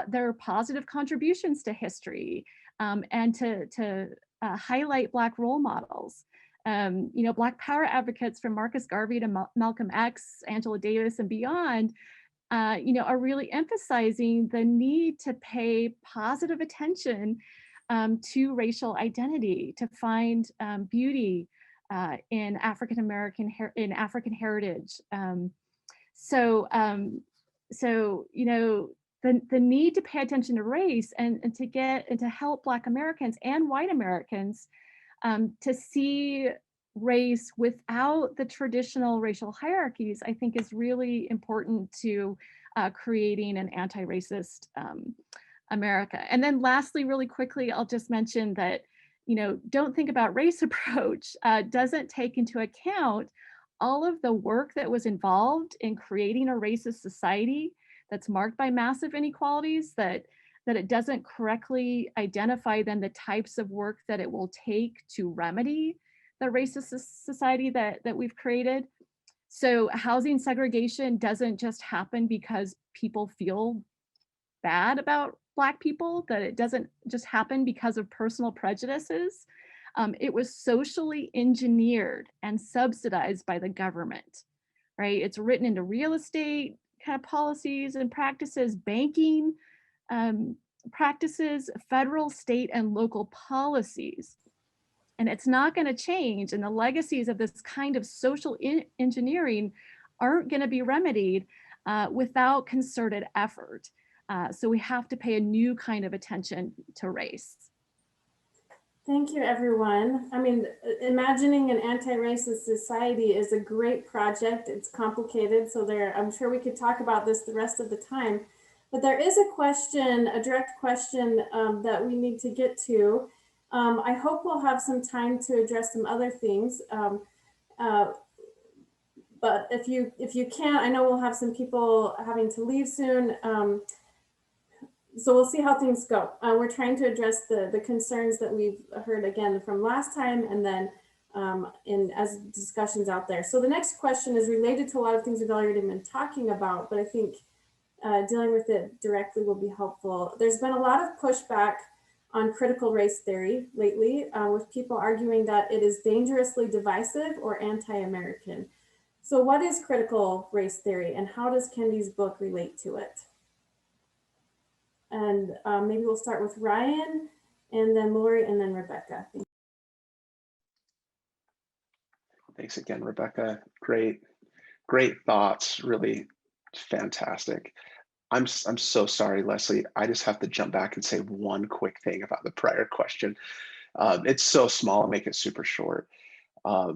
their positive contributions to history, and to highlight Black role models. Black power advocates from Marcus Garvey to Malcolm X, Angela Davis, and beyond, are really emphasizing the need to pay positive attention to racial identity, to find beauty in African heritage. The need to pay attention to race and to help Black Americans and white Americans to see race without the traditional racial hierarchies, I think is really important to creating an anti-racist America. And then lastly, really quickly, I'll just mention that, don't think about race approach doesn't take into account all of the work that was involved in creating a racist society that's marked by massive inequalities, that it doesn't correctly identify then the types of work that it will take to remedy the racist society that we've created. So housing segregation doesn't just happen because people feel bad about Black people, that it doesn't just happen because of personal prejudices. It was socially engineered and subsidized by the government, right? It's written into real estate kind of policies and practices, banking practices, federal, state, and local policies. And it's not going to change. And the legacies of this kind of social engineering aren't going to be remedied without concerted effort. So we have to pay a new kind of attention to race. Thank you, everyone. I mean, imagining an anti-racist society is a great project. It's complicated, so I'm sure we could talk about this the rest of the time. But there is a question, a direct question that we need to get to. I hope we'll have some time to address some other things. But if you can't, I know we'll have some people having to leave soon. So we'll see how things go. We're trying to address the concerns that we've heard again from last time, and then as discussions out there. So the next question is related to a lot of things we've already been talking about, but I think dealing with it directly will be helpful. There's been a lot of pushback on critical race theory lately, with people arguing that it is dangerously divisive or anti-American. So what is critical race theory, and how does Kendi's book relate to it? And maybe we'll start with Ryan, and then Lori, and then Rebecca. Thanks again, Rebecca. Great thoughts, really fantastic. I'm so sorry, Leslie. I just have to jump back and say one quick thing about the prior question. It's so small, I'll make it super short. I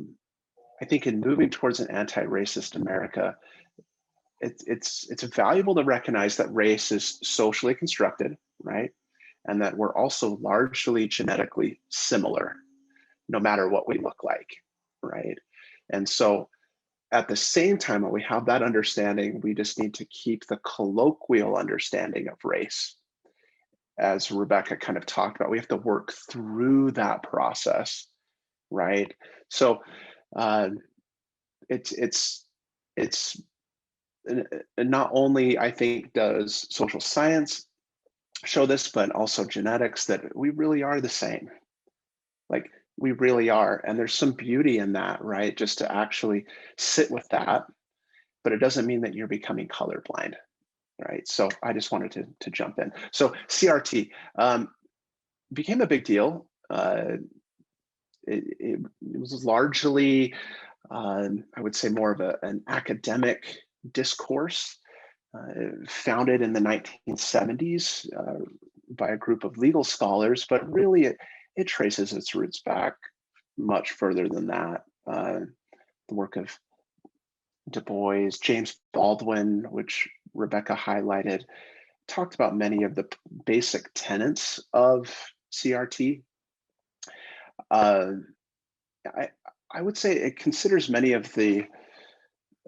think in moving towards an anti-racist America, it's valuable to recognize that race is socially constructed, right? And that we're also largely genetically similar, no matter what we look like, right? And so at the same time, when we have that understanding, we just need to keep the colloquial understanding of race. As Rebecca kind of talked about, we have to work through that process, right? So it's not only, I think, does social science show this, but also genetics, that we really are the same. Like, we really are. And there's some beauty in that, right? Just to actually sit with that, but it doesn't mean that you're becoming colorblind, right? So I just wanted to jump in. So CRT became a big deal. It was largely, I would say, more of an academic discourse, founded in the 1970s by a group of legal scholars, but really it traces its roots back much further than that. The work of Du Bois, James Baldwin, which Rebecca highlighted, talked about many of the basic tenets of CRT. I would say it considers many of the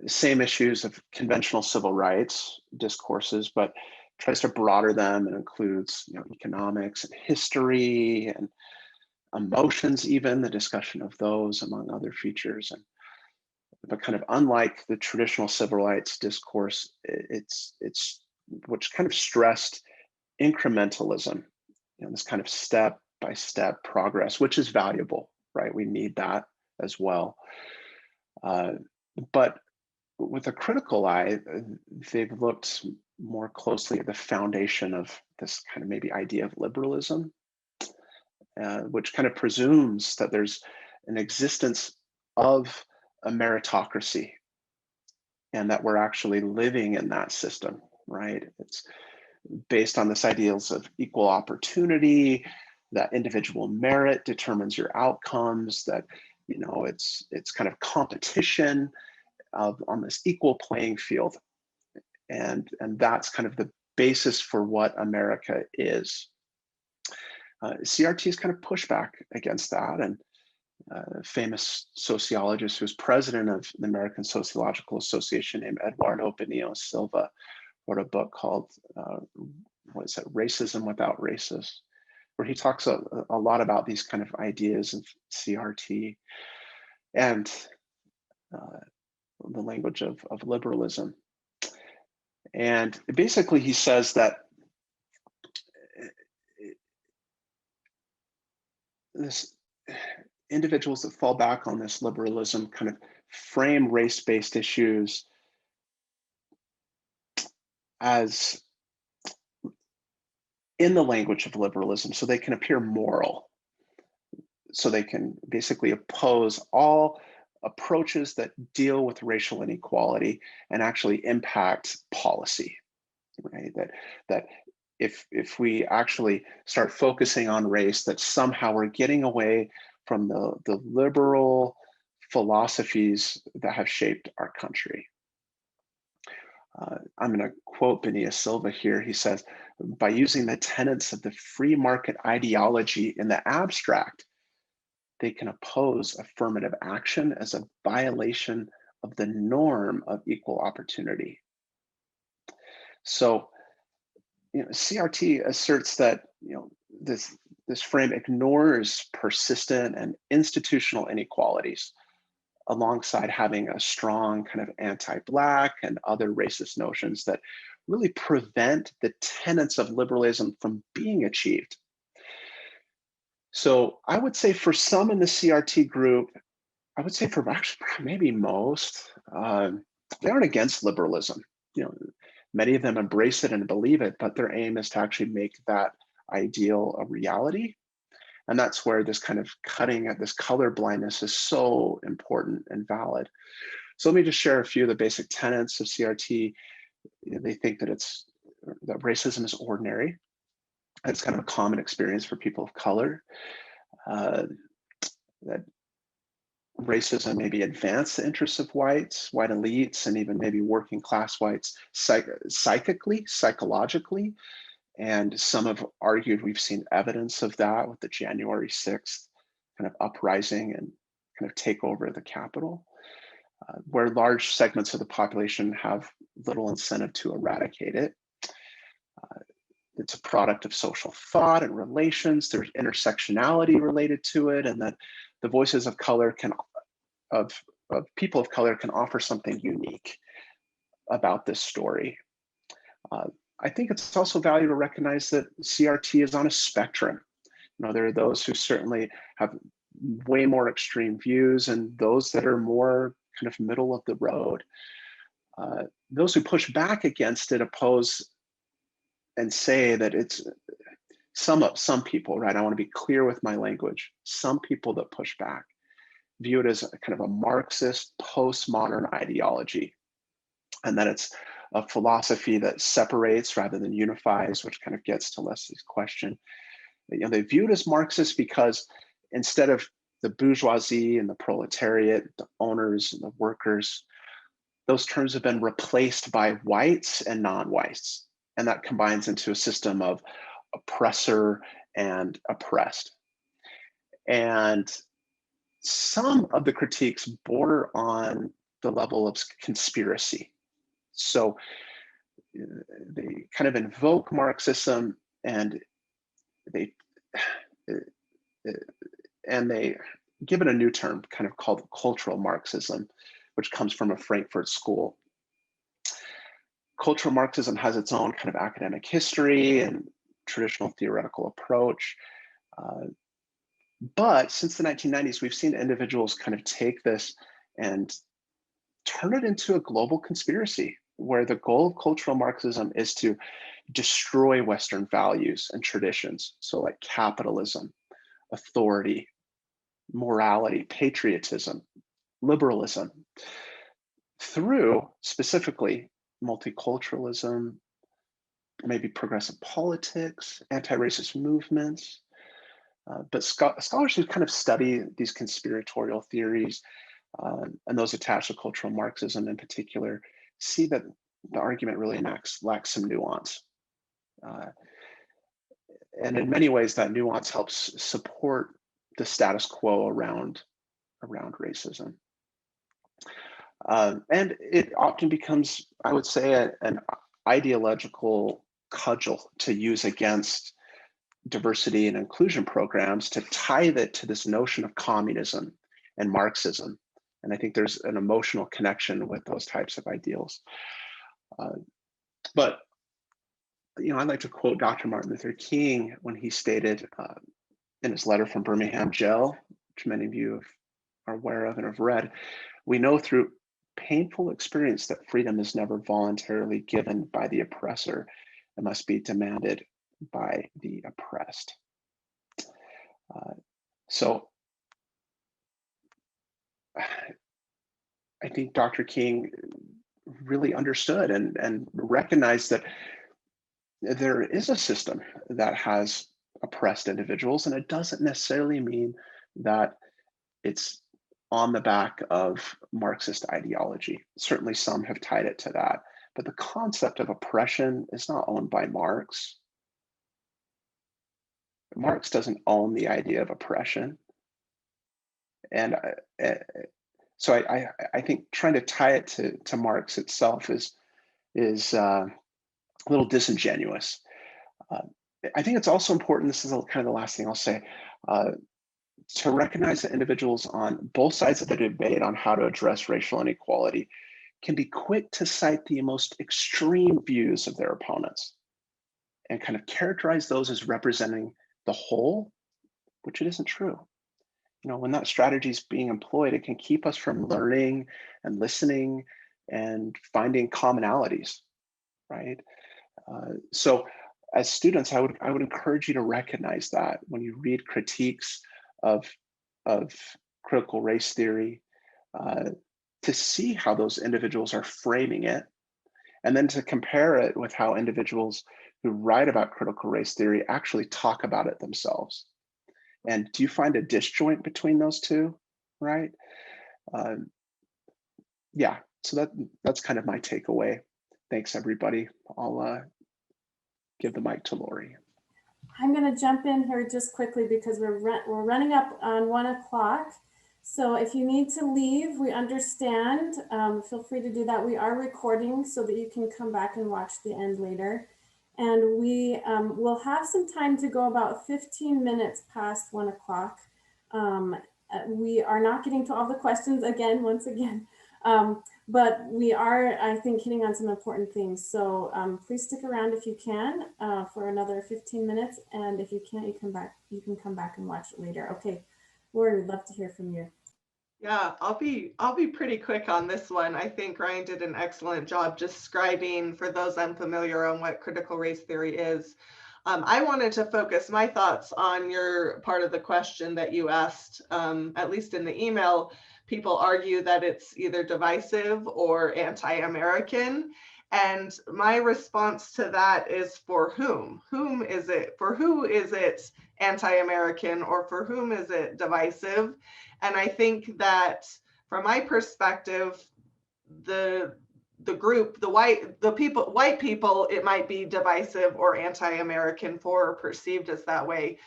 same issues of conventional civil rights discourses, but tries to broaden them and includes, economics and history and emotions, even the discussion of those, among other features. But kind of unlike the traditional civil rights discourse, it's which kind of stressed incrementalism, this kind of step-by-step progress, which is valuable, right? We need that as well. But with a critical eye, they've looked more closely at the foundation of this kind of maybe idea of liberalism, which kind of presumes that there's an existence of a meritocracy and that we're actually living in that system, right? It's based on this ideals of equal opportunity, that individual merit determines your outcomes, that it's kind of competition on this equal playing field, and that's kind of the basis for what America is. CRT's kind of pushed back against that, and a famous sociologist who was president of the American Sociological Association named Eduardo Benio Silva wrote a book called Racism Without Racists, where he talks a lot about these kind of ideas of CRT and the language of liberalism. And basically he says that individuals that fall back on this liberalism kind of frame race-based issues as in the language of liberalism, so they can appear moral, so they can basically oppose all approaches that deal with racial inequality and actually impact policy, right? That if we actually start focusing on race, that somehow we're getting away from the liberal philosophies that have shaped our country. I'm going to quote Benia Silva here. He says, by using the tenets of the free market ideology in the abstract, they can oppose affirmative action as a violation of the norm of equal opportunity. So, CRT asserts that this frame ignores persistent and institutional inequalities, alongside having a strong kind of anti-Black and other racist notions that really prevent the tenets of liberalism from being achieved. So I would say for some in the CRT group, I would say for actually maybe most, they aren't against liberalism. Many of them embrace it and believe it, but their aim is to actually make that ideal a reality. And that's where this kind of cutting at this color blindness is so important and valid. So let me just share a few of the basic tenets of CRT. They think that that racism is ordinary. It's kind of a common experience for people of color. That racism maybe advance the interests of white elites, and even maybe working class whites psychologically. And some have argued we've seen evidence of that with the January 6th kind of uprising and kind of takeover of the Capitol, where large segments of the population have little incentive to eradicate it. It's a product of social thought and relations. There's intersectionality related to it, and that the voices of color of people of color can offer something unique about this story. I think it's also valuable to recognize that CRT is on a spectrum. There are those who certainly have way more extreme views, and those that are more kind of middle of the road. Those who push back against it oppose and say that it's some people, right? I want to be clear with my language. Some people that push back view it as a kind of a Marxist postmodern ideology, and that it's a philosophy that separates rather than unifies, which kind of gets to Leslie's question. They view it as Marxist because instead of the bourgeoisie and the proletariat, the owners and the workers, those terms have been replaced by whites and non-whites. And that combines into a system of oppressor and oppressed. And some of the critiques border on the level of conspiracy. So they kind of invoke Marxism, and they give it a new term kind of called cultural Marxism, which comes from a Frankfurt school. Cultural Marxism has its own kind of academic history and traditional theoretical approach. But since the 1990s, we've seen individuals kind of take this and turn it into a global conspiracy, where the goal of cultural Marxism is to destroy Western values and traditions. So like capitalism, authority, morality, patriotism, liberalism, through specifically multiculturalism, maybe progressive politics, anti-racist movements. But scholars who kind of study these conspiratorial theories and those attached to cultural Marxism in particular, see that the argument really lacks some nuance. And in many ways, that nuance helps support the status quo around racism. And it often becomes, I would say, an ideological cudgel to use against diversity and inclusion programs to tie it to this notion of communism and Marxism. And I think there's an emotional connection with those types of ideals. But I'd like to quote Dr. Martin Luther King when he stated in his letter from Birmingham jail which many of you are aware of and have read, we know through painful experience that freedom is never voluntarily given by the oppressor. It must be demanded by the oppressed. So I think Dr. King really understood and recognized that there is a system that has oppressed individuals, and it doesn't necessarily mean that it's on the back of Marxist ideology. Certainly some have tied it to that, but the concept of oppression is not owned by Marx. Marx doesn't own the idea of oppression. And so I think trying to tie it to Marx itself is a little disingenuous. I think it's also important, this is kind of the last thing I'll say, to recognize that individuals on both sides of the debate on how to address racial inequality can be quick to cite the most extreme views of their opponents and kind of characterize those as representing the whole, which it isn't true. You know, when that strategy is being employed, it can keep us from learning and listening and finding commonalities, right? So as students, I would encourage you to recognize that when you read critiques of critical race theory, to see how those individuals are framing it, and then to compare it with how individuals who write about critical race theory actually talk about it themselves. And do you find a disjoint between those two, right? Yeah, so that's kind of my takeaway. Thanks, everybody. I'll give the mic to Lori. I'm going to jump in here just quickly because we're running up on 1 o'clock. So if you need to leave, we understand. Feel free to do that. We are recording so that you can come back and watch the end later. And we will have some time to go about 15 minutes past 1 o'clock. We are not getting to all the questions once again. But we are, I think, hitting on some important things. So please stick around if you can for another 15 minutes. And if you can't, you can come back and watch it later. Okay, Lori, we'd love to hear from you. Yeah, I'll be pretty quick on this one. I think Ryan did an excellent job describing, for those unfamiliar, on what critical race theory is. I wanted to focus my thoughts on your part of the question that you asked, at least in the email. People argue that it's either divisive or anti-American. And my response to that is, for whom? Whom is it? For who is it anti-American, or for whom is it divisive? And I think that from my perspective, the group, white people, it might be divisive or anti-American for, or perceived as that way.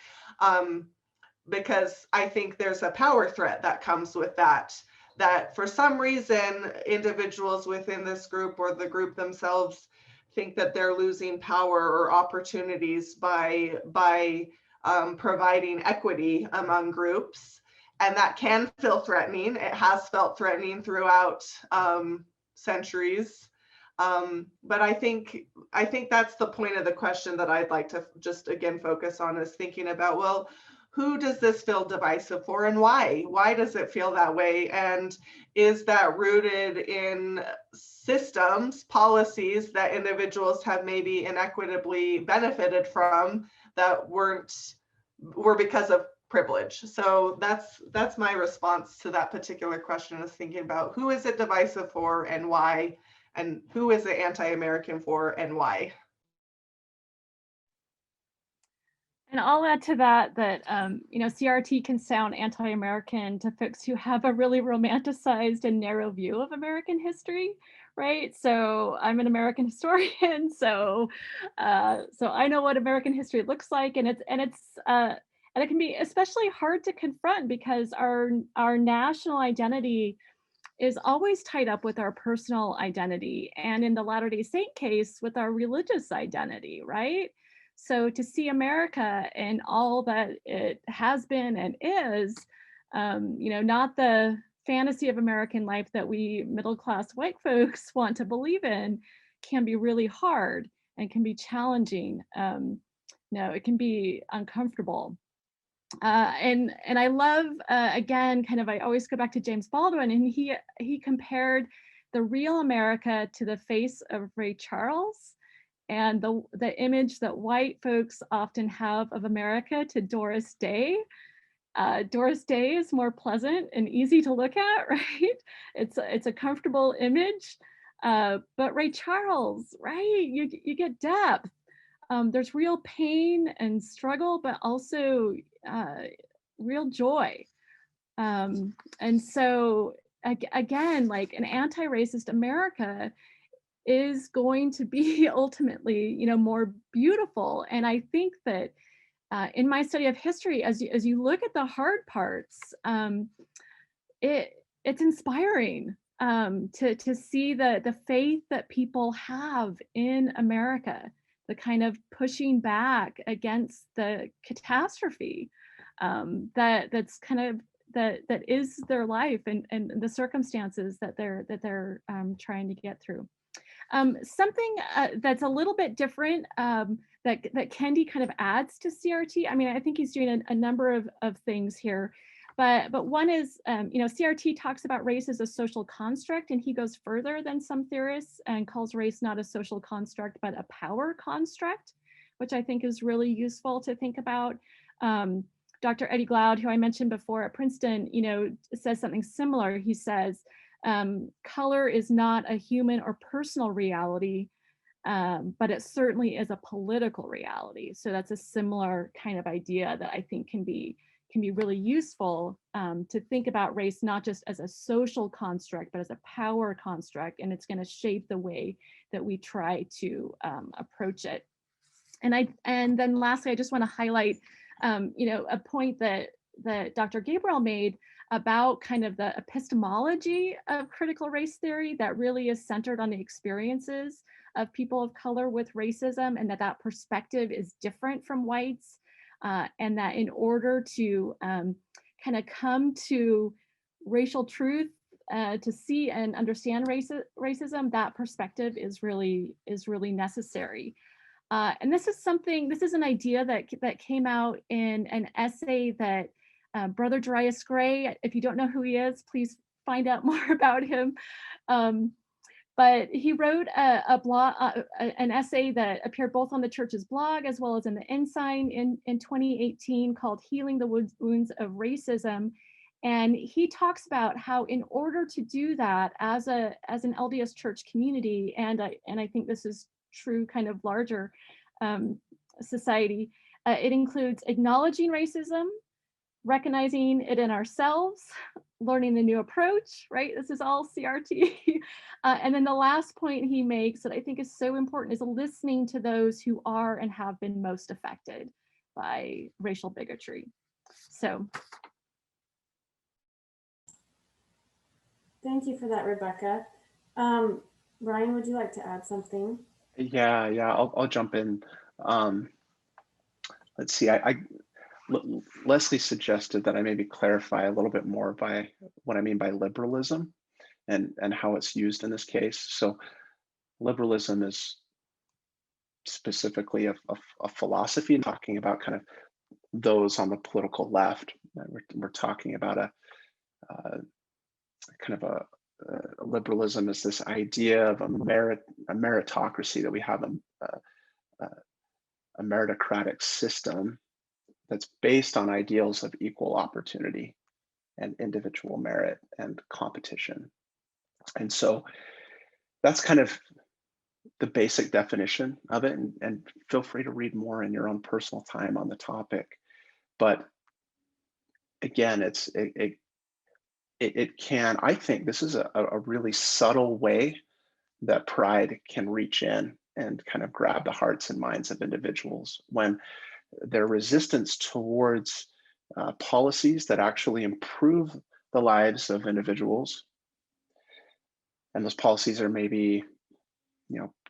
Because I think there's a power threat that comes with that for some reason, individuals within this group or the group themselves think that they're losing power or opportunities by providing equity among groups. And that can feel threatening. It has felt threatening throughout centuries. But I think that's the point of the question that I'd like to just again focus on, is thinking about, well, who does this feel divisive for, and why? Why does it feel that way? And is that rooted in systems, policies that individuals have maybe inequitably benefited from that were because of privilege? So that's my response to that particular question, is thinking about who is it divisive for and why, and who is it anti-American for and why. And I'll add to that you know, CRT can sound anti-American to folks who have a really romanticized and narrow view of American history, right? So I'm an American historian, so I know what American history looks like, and it can be especially hard to confront because our national identity is always tied up with our personal identity, and in the Latter-day Saint case, with our religious identity, right? So to see America and all that it has been and is, you know, not the fantasy of American life that we middle-class white folks want to believe in, can be really hard and can be challenging. No, it can be uncomfortable. And I love, again, kind of, I always go back to James Baldwin, and he compared the real America to the face of Ray Charles, and the image that white folks often have of America to Doris Day. Doris Day is more pleasant and easy to look at, right? It's a comfortable image, but Ray Charles, right? You get depth. There's real pain and struggle, but also real joy. And so again, like an anti-racist America is going to be ultimately, more beautiful. And I think that in my study of history, as you look at the hard parts, it's inspiring to see the faith that people have in America, the kind of pushing back against the catastrophe that's kind of that is their life and the circumstances that they're trying to get through. Something that's a little bit different that Kendi kind of adds to CRT. I mean, I think he's doing a number of things here, but one is, CRT talks about race as a social construct, and he goes further than some theorists and calls race not a social construct, but a power construct, which I think is really useful to think about. Dr. Eddie Glaude, who I mentioned before at Princeton, says something similar. He says, color is not a human or personal reality, but it certainly is a political reality. So that's a similar kind of idea that I think can be really useful to think about race not just as a social construct, but as a power construct, and it's going to shape the way that we try to approach it. And then lastly, I just want to highlight a point that Dr. Gabriel made about kind of the epistemology of critical race theory that really is centered on the experiences of people of color with racism, and that perspective is different from whites, and that in order to kind of come to racial truth, to see and understand racism, that perspective is really necessary. And this is an idea that came out in an essay that Brother Darius Gray, if you don't know who he is, please find out more about him. But he wrote a blog, an essay that appeared both on the church's blog as well as in the Ensign in 2018 called "Healing the Wounds of Racism." And he talks about how in order to do that as an LDS church community, and I think this is true kind of larger society, it includes acknowledging racism, recognizing it in ourselves, learning the new approach, right? This is all CRT. And then the last point he makes that I think is so important is listening to those who are and have been most affected by racial bigotry. So. Thank you for that, Rebecca. Ryan, would you like to add something? Yeah, I'll jump in. Let's see, Leslie suggested that I maybe clarify a little bit more by what I mean by liberalism and how it's used in this case. So liberalism is specifically a philosophy, talking about kind of those on the political left. We're talking about a kind of a liberalism is this idea of a meritocracy, that we have a meritocratic system that's based on ideals of equal opportunity and individual merit and competition. And so that's kind of the basic definition of it, and feel free to read more in your own personal time on the topic. But again, it can, I think this is a really subtle way that pride can reach in and kind of grab the hearts and minds of individuals when their resistance towards policies that actually improve the lives of individuals, and those policies are maybe,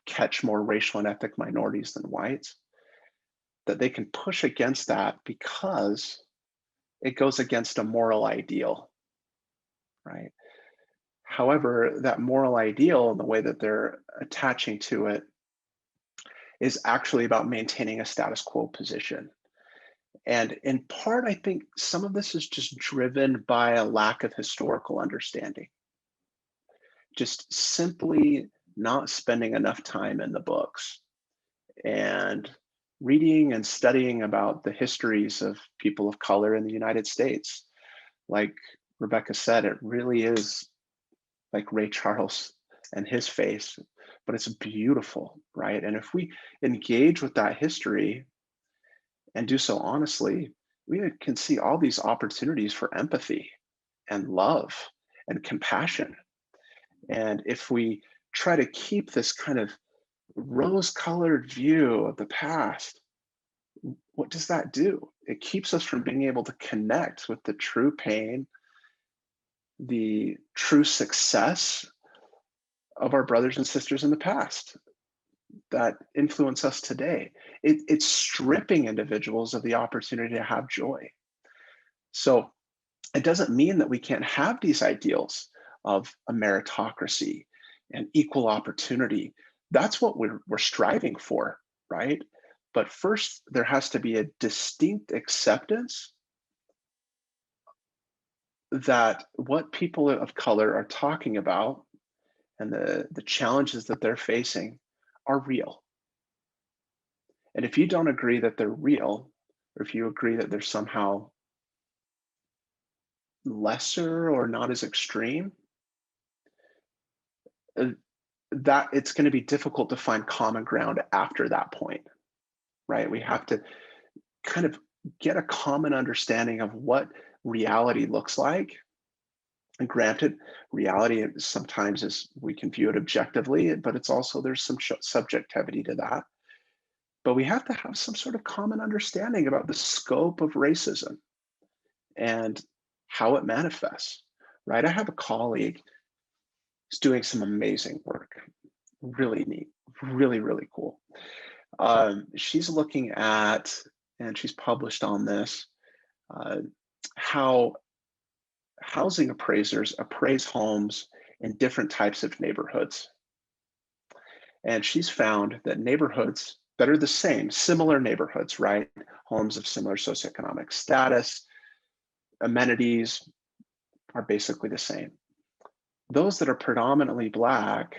catch more racial and ethnic minorities than whites, that they can push against that because it goes against a moral ideal, right? However, that moral ideal and the way that they're attaching to it is actually about maintaining a status quo position. And in part, I think some of this is just driven by a lack of historical understanding. Just simply not spending enough time in the books and reading and studying about the histories of people of color in the United States. Like Rebecca said, it really is like Ray Charles and his face, but it's beautiful, right? And if we engage with that history and do so honestly, we can see all these opportunities for empathy and love and compassion. And if we try to keep this kind of rose-colored view of the past, what does that do? It keeps us from being able to connect with the true pain, the true success of our brothers and sisters in the past that influence us today. It's stripping individuals of the opportunity to have joy. So it doesn't mean that we can't have these ideals of a meritocracy and equal opportunity. That's what we're striving for, right? But first, there has to be a distinct acceptance that what people of color are talking about and the challenges that they're facing are real. And if you don't agree that they're real, or if you agree that they're somehow lesser or not as extreme, that it's going to be difficult to find common ground after that point, right? We have to kind of get a common understanding of what reality looks like. And granted, reality sometimes is, we can view it objectively, but it's also, there's some subjectivity to that. But we have to have some sort of common understanding about the scope of racism and how it manifests, right? I have a colleague who's doing some amazing work, really neat, really, really cool. She's looking at, and she's published on this, how housing appraisers appraise homes in different types of neighborhoods. And she's found that neighborhoods that are the same, similar neighborhoods, right? Homes of similar socioeconomic status, amenities are basically the same. Those that are predominantly Black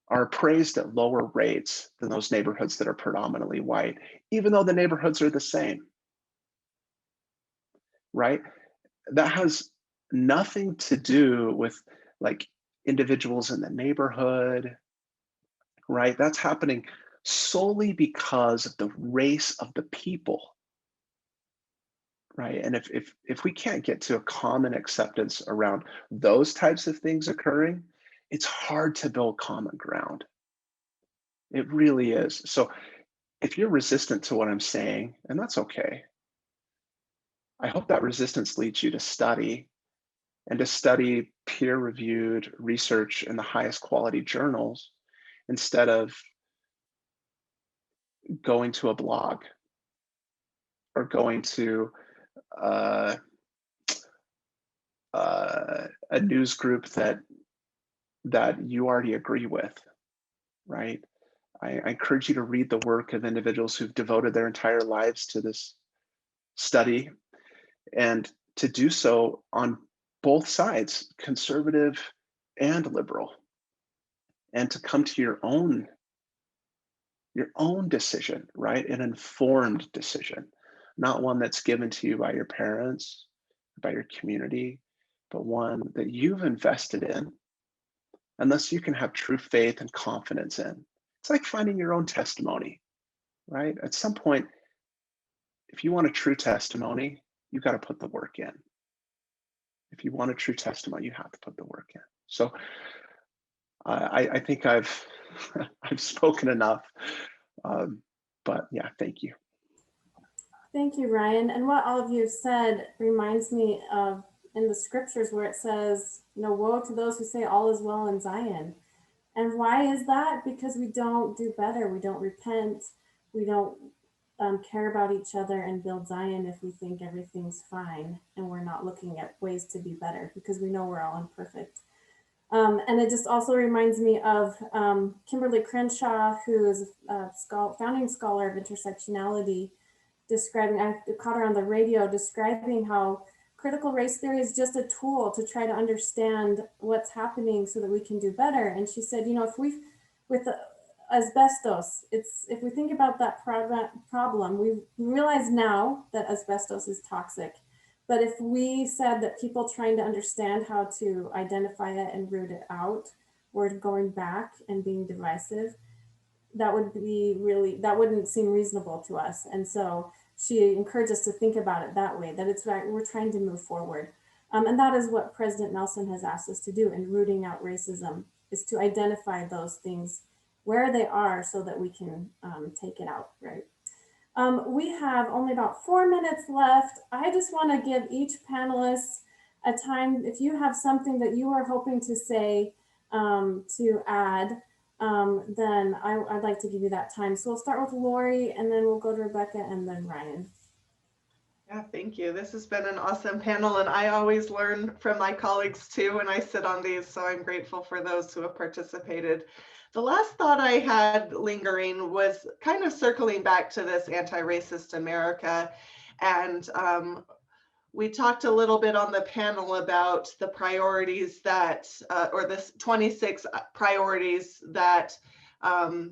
are appraised at lower rates than those neighborhoods that are predominantly white, even though the neighborhoods are the same, right? That has nothing to do with like individuals in the neighborhood, right? That's happening solely because of the race of the people, right? And if we can't get to a common acceptance around those types of things occurring, it's hard to build common ground. It really is. So if you're resistant to what I'm saying, and that's okay, I hope that resistance leads you to study, and to study peer-reviewed research in the highest quality journals instead of going to a blog or going to a news group that you already agree with, right? I encourage you to read the work of individuals who've devoted their entire lives to this study, and to do so on both sides, conservative and liberal, and to come to your own decision, right? An informed decision, not one that's given to you by your parents, by your community, but one that you've invested in, and thus you can have true faith and confidence in. It's like finding your own testimony, right? At some point, if you want a true testimony, you've got to put the work in. If you want a true testimony, you have to put the work in. So I think I've spoken enough, but yeah, thank you. Thank you, Ryan. And what all of you have said reminds me of in the scriptures where it says, woe to those who say all is well in Zion. And why is that? Because we don't do better. We don't repent. We don't care about each other and build Zion if we think everything's fine and we're not looking at ways to be better, because we know we're all imperfect. And it just also reminds me of Kimberly Crenshaw, who is a founding scholar of intersectionality, describing, I caught her on the radio describing how critical race theory is just a tool to try to understand what's happening so that we can do better. And she said, you know, with the asbestos, if we think about that problem, we realize now that asbestos is toxic. But if we said that people trying to understand how to identify it and root it out were going back and being divisive, that wouldn't seem reasonable to us. And so she encouraged us to think about it that way, that we're trying to move forward. And that is what President Nelson has asked us to do in rooting out racism, is to identify those things where they are so that we can take it out, right? We have only about 4 minutes left. I just want to give each panelist a time, if you have something that you are hoping to say, to add, then I'd like to give you that time. So we'll start with Lori, and then we'll go to Rebecca, and then Ryan. Yeah, thank you. This has been an awesome panel, and I always learn from my colleagues too when I sit on these, so I'm grateful for those who have participated. The last thought I had lingering was kind of circling back to this anti-racist America, and we talked a little bit on the panel about the priorities that, or this 26 priorities that, now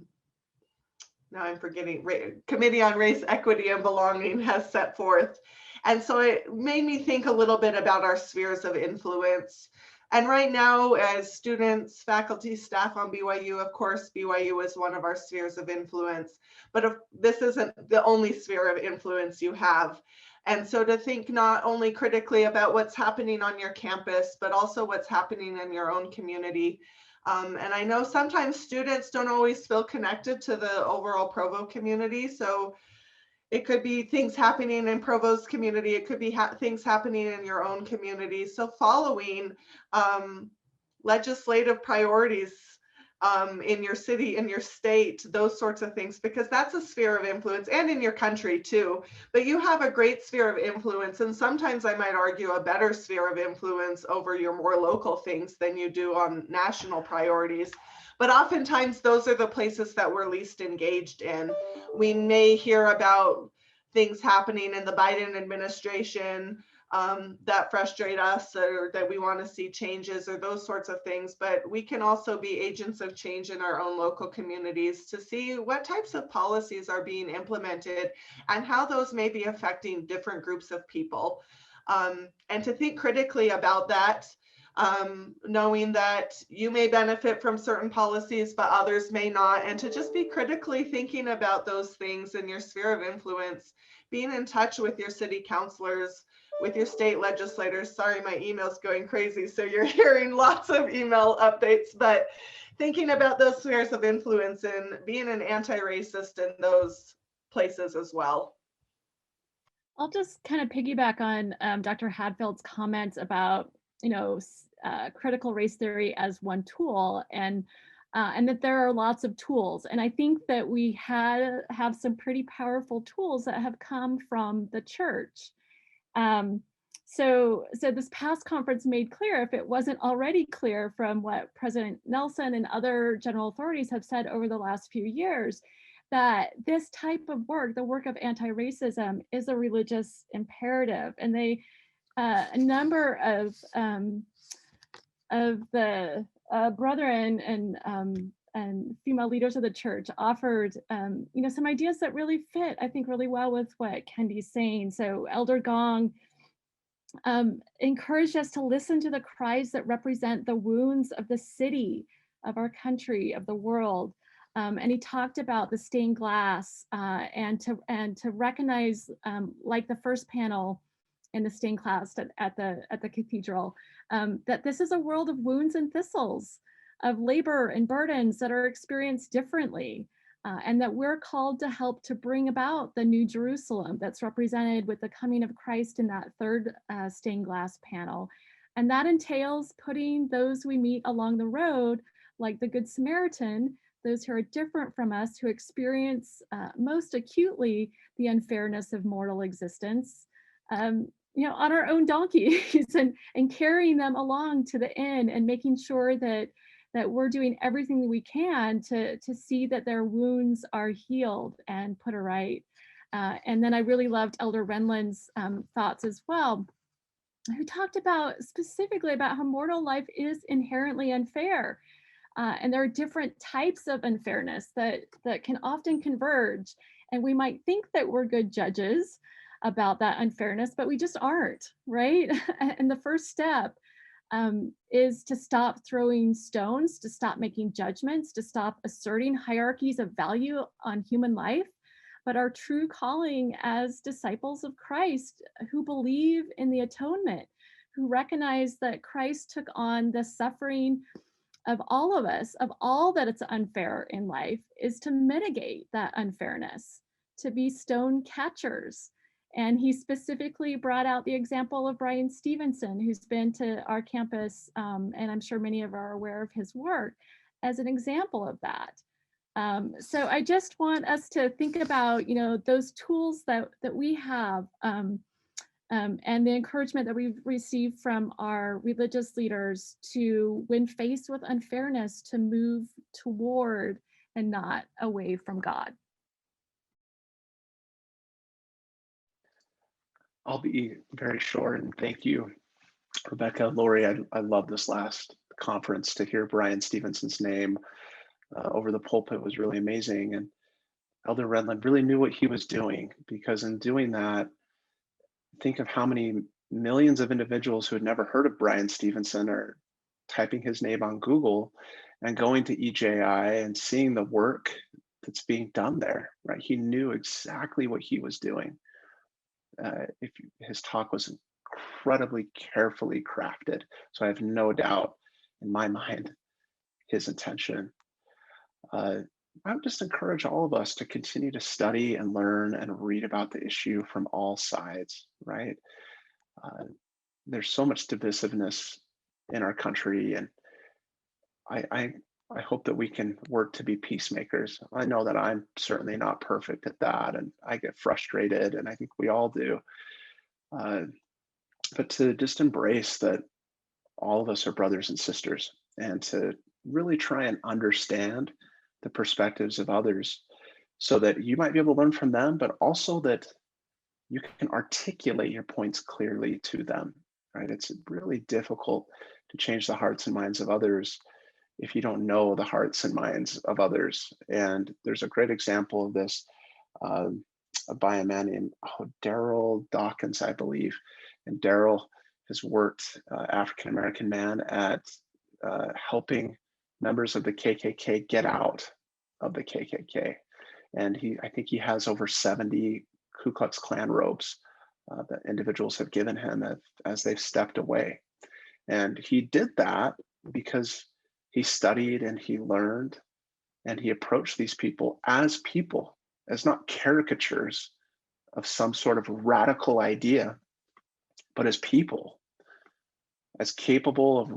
I'm forgetting, Committee on Race, Equity, and Belonging has set forth. And so it made me think a little bit about our spheres of influence. And right now, as students, faculty, staff on BYU, of course, BYU is one of our spheres of influence, but this isn't the only sphere of influence you have. And so to think not only critically about what's happening on your campus, but also what's happening in your own community. And I know sometimes students don't always feel connected to the overall Provo community. So it could be things happening in Provo's community. It could be things happening in your own community. So following legislative priorities in your city, in your state, those sorts of things, because that's a sphere of influence, and in your country too. But you have a great sphere of influence, and sometimes I might argue a better sphere of influence over your more local things than you do on national priorities. But oftentimes those are the places that we're least engaged in. We may hear about things happening in the Biden administration that frustrate us, or that we want to see changes, or those sorts of things. But we can also be agents of change in our own local communities to see what types of policies are being implemented and how those may be affecting different groups of people. And to think critically about that, knowing that you may benefit from certain policies, but others may not, and to just be critically thinking about those things in your sphere of influence, being in touch with your city councilors, with your state legislators. Sorry, my email's going crazy, so you're hearing lots of email updates, but thinking about those spheres of influence and being an anti-racist in those places as well. I'll just kind of piggyback on Dr. Hadfield's comments about, critical race theory as one tool, and that there are lots of tools. And I think that we have some pretty powerful tools that have come from the church. So this past conference made clear, if it wasn't already clear from what President Nelson and other general authorities have said over the last few years, that this type of work, the work of anti-racism, is a religious imperative. And a number of the brethren and female leaders of the church offered, some ideas that really fit, I think, really well with what Kendi's saying. So Elder Gong encouraged us to listen to the cries that represent the wounds of the city, of our country, of the world. And he talked about the stained glass and to recognize, like the first panel in the stained glass at the cathedral, that this is a world of wounds and thistles, of labor and burdens that are experienced differently, and that we're called to help to bring about the new Jerusalem that's represented with the coming of Christ in that third stained glass panel. And that entails putting those we meet along the road, like the Good Samaritan, those who are different from us, who experience most acutely the unfairness of mortal existence, on our own donkeys and carrying them along to the inn, and making sure that we're doing everything that we can to see that their wounds are healed and put right. And then I really loved Elder Renlund's thoughts as well, who talked about specifically about how mortal life is inherently unfair. And there are different types of unfairness that can often converge. And we might think that we're good judges about that unfairness, but we just aren't, right? And the first step is to stop throwing stones, to stop making judgments, to stop asserting hierarchies of value on human life. But our true calling as disciples of Christ who believe in the atonement, who recognize that Christ took on the suffering of all of us, of all that it's unfair in life, is to mitigate that unfairness, to be stone catchers. And he specifically brought out the example of Brian Stevenson, who's been to our campus, and I'm sure many of are aware of his work, as an example of that. So I just want us to think about, those tools that we have, and the encouragement that we've received from our religious leaders to, when faced with unfairness, to move toward and not away from God. I'll be very short, and thank you, Rebecca. Lori, I love this last conference. To hear Brian Stevenson's name over the pulpit was really amazing. And Elder Renlund really knew what he was doing, because in doing that, think of how many millions of individuals who had never heard of Brian Stevenson are typing his name on Google and going to EJI and seeing the work that's being done there, right? He knew exactly what he was doing. His talk was incredibly carefully crafted. So I have no doubt in my mind his intention. I would just encourage all of us to continue to study and learn and read about the issue from all sides, right? There's so much divisiveness in our country, and I hope that we can work to be peacemakers. I know that I'm certainly not perfect at that, and I get frustrated, and I think we all do. But to just embrace that all of us are brothers and sisters, and to really try and understand the perspectives of others so that you might be able to learn from them, but also that you can articulate your points clearly to them, right? It's really difficult to change the hearts and minds of others if you don't know the hearts and minds of others. And there's a great example of this by a man named Daryl Dawkins, I believe. And Daryl has worked, African-American man, at helping members of the KKK get out of the KKK. And I think he has over 70 Ku Klux Klan robes that individuals have given him as they've stepped away. And he did that because he studied and he learned, and he approached these people, as not caricatures of some sort of radical idea, but as people, as capable of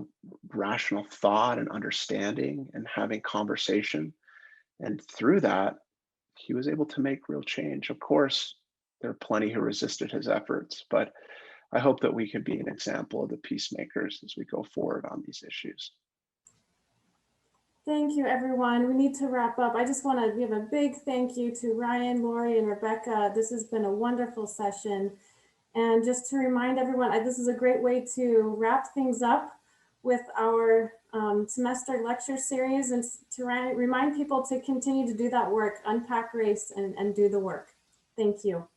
rational thought and understanding and having conversation. And through that, he was able to make real change. Of course, there are plenty who resisted his efforts, but I hope that we can be an example of the peacemakers as we go forward on these issues. Thank you, everyone. We need to wrap up. I just want to give a big thank you to Ryan, Lori, and Rebecca. This has been a wonderful session. And just to remind everyone, this is a great way to wrap things up with our semester lecture series, and to remind people to continue to do that work, unpack race and do the work. Thank you.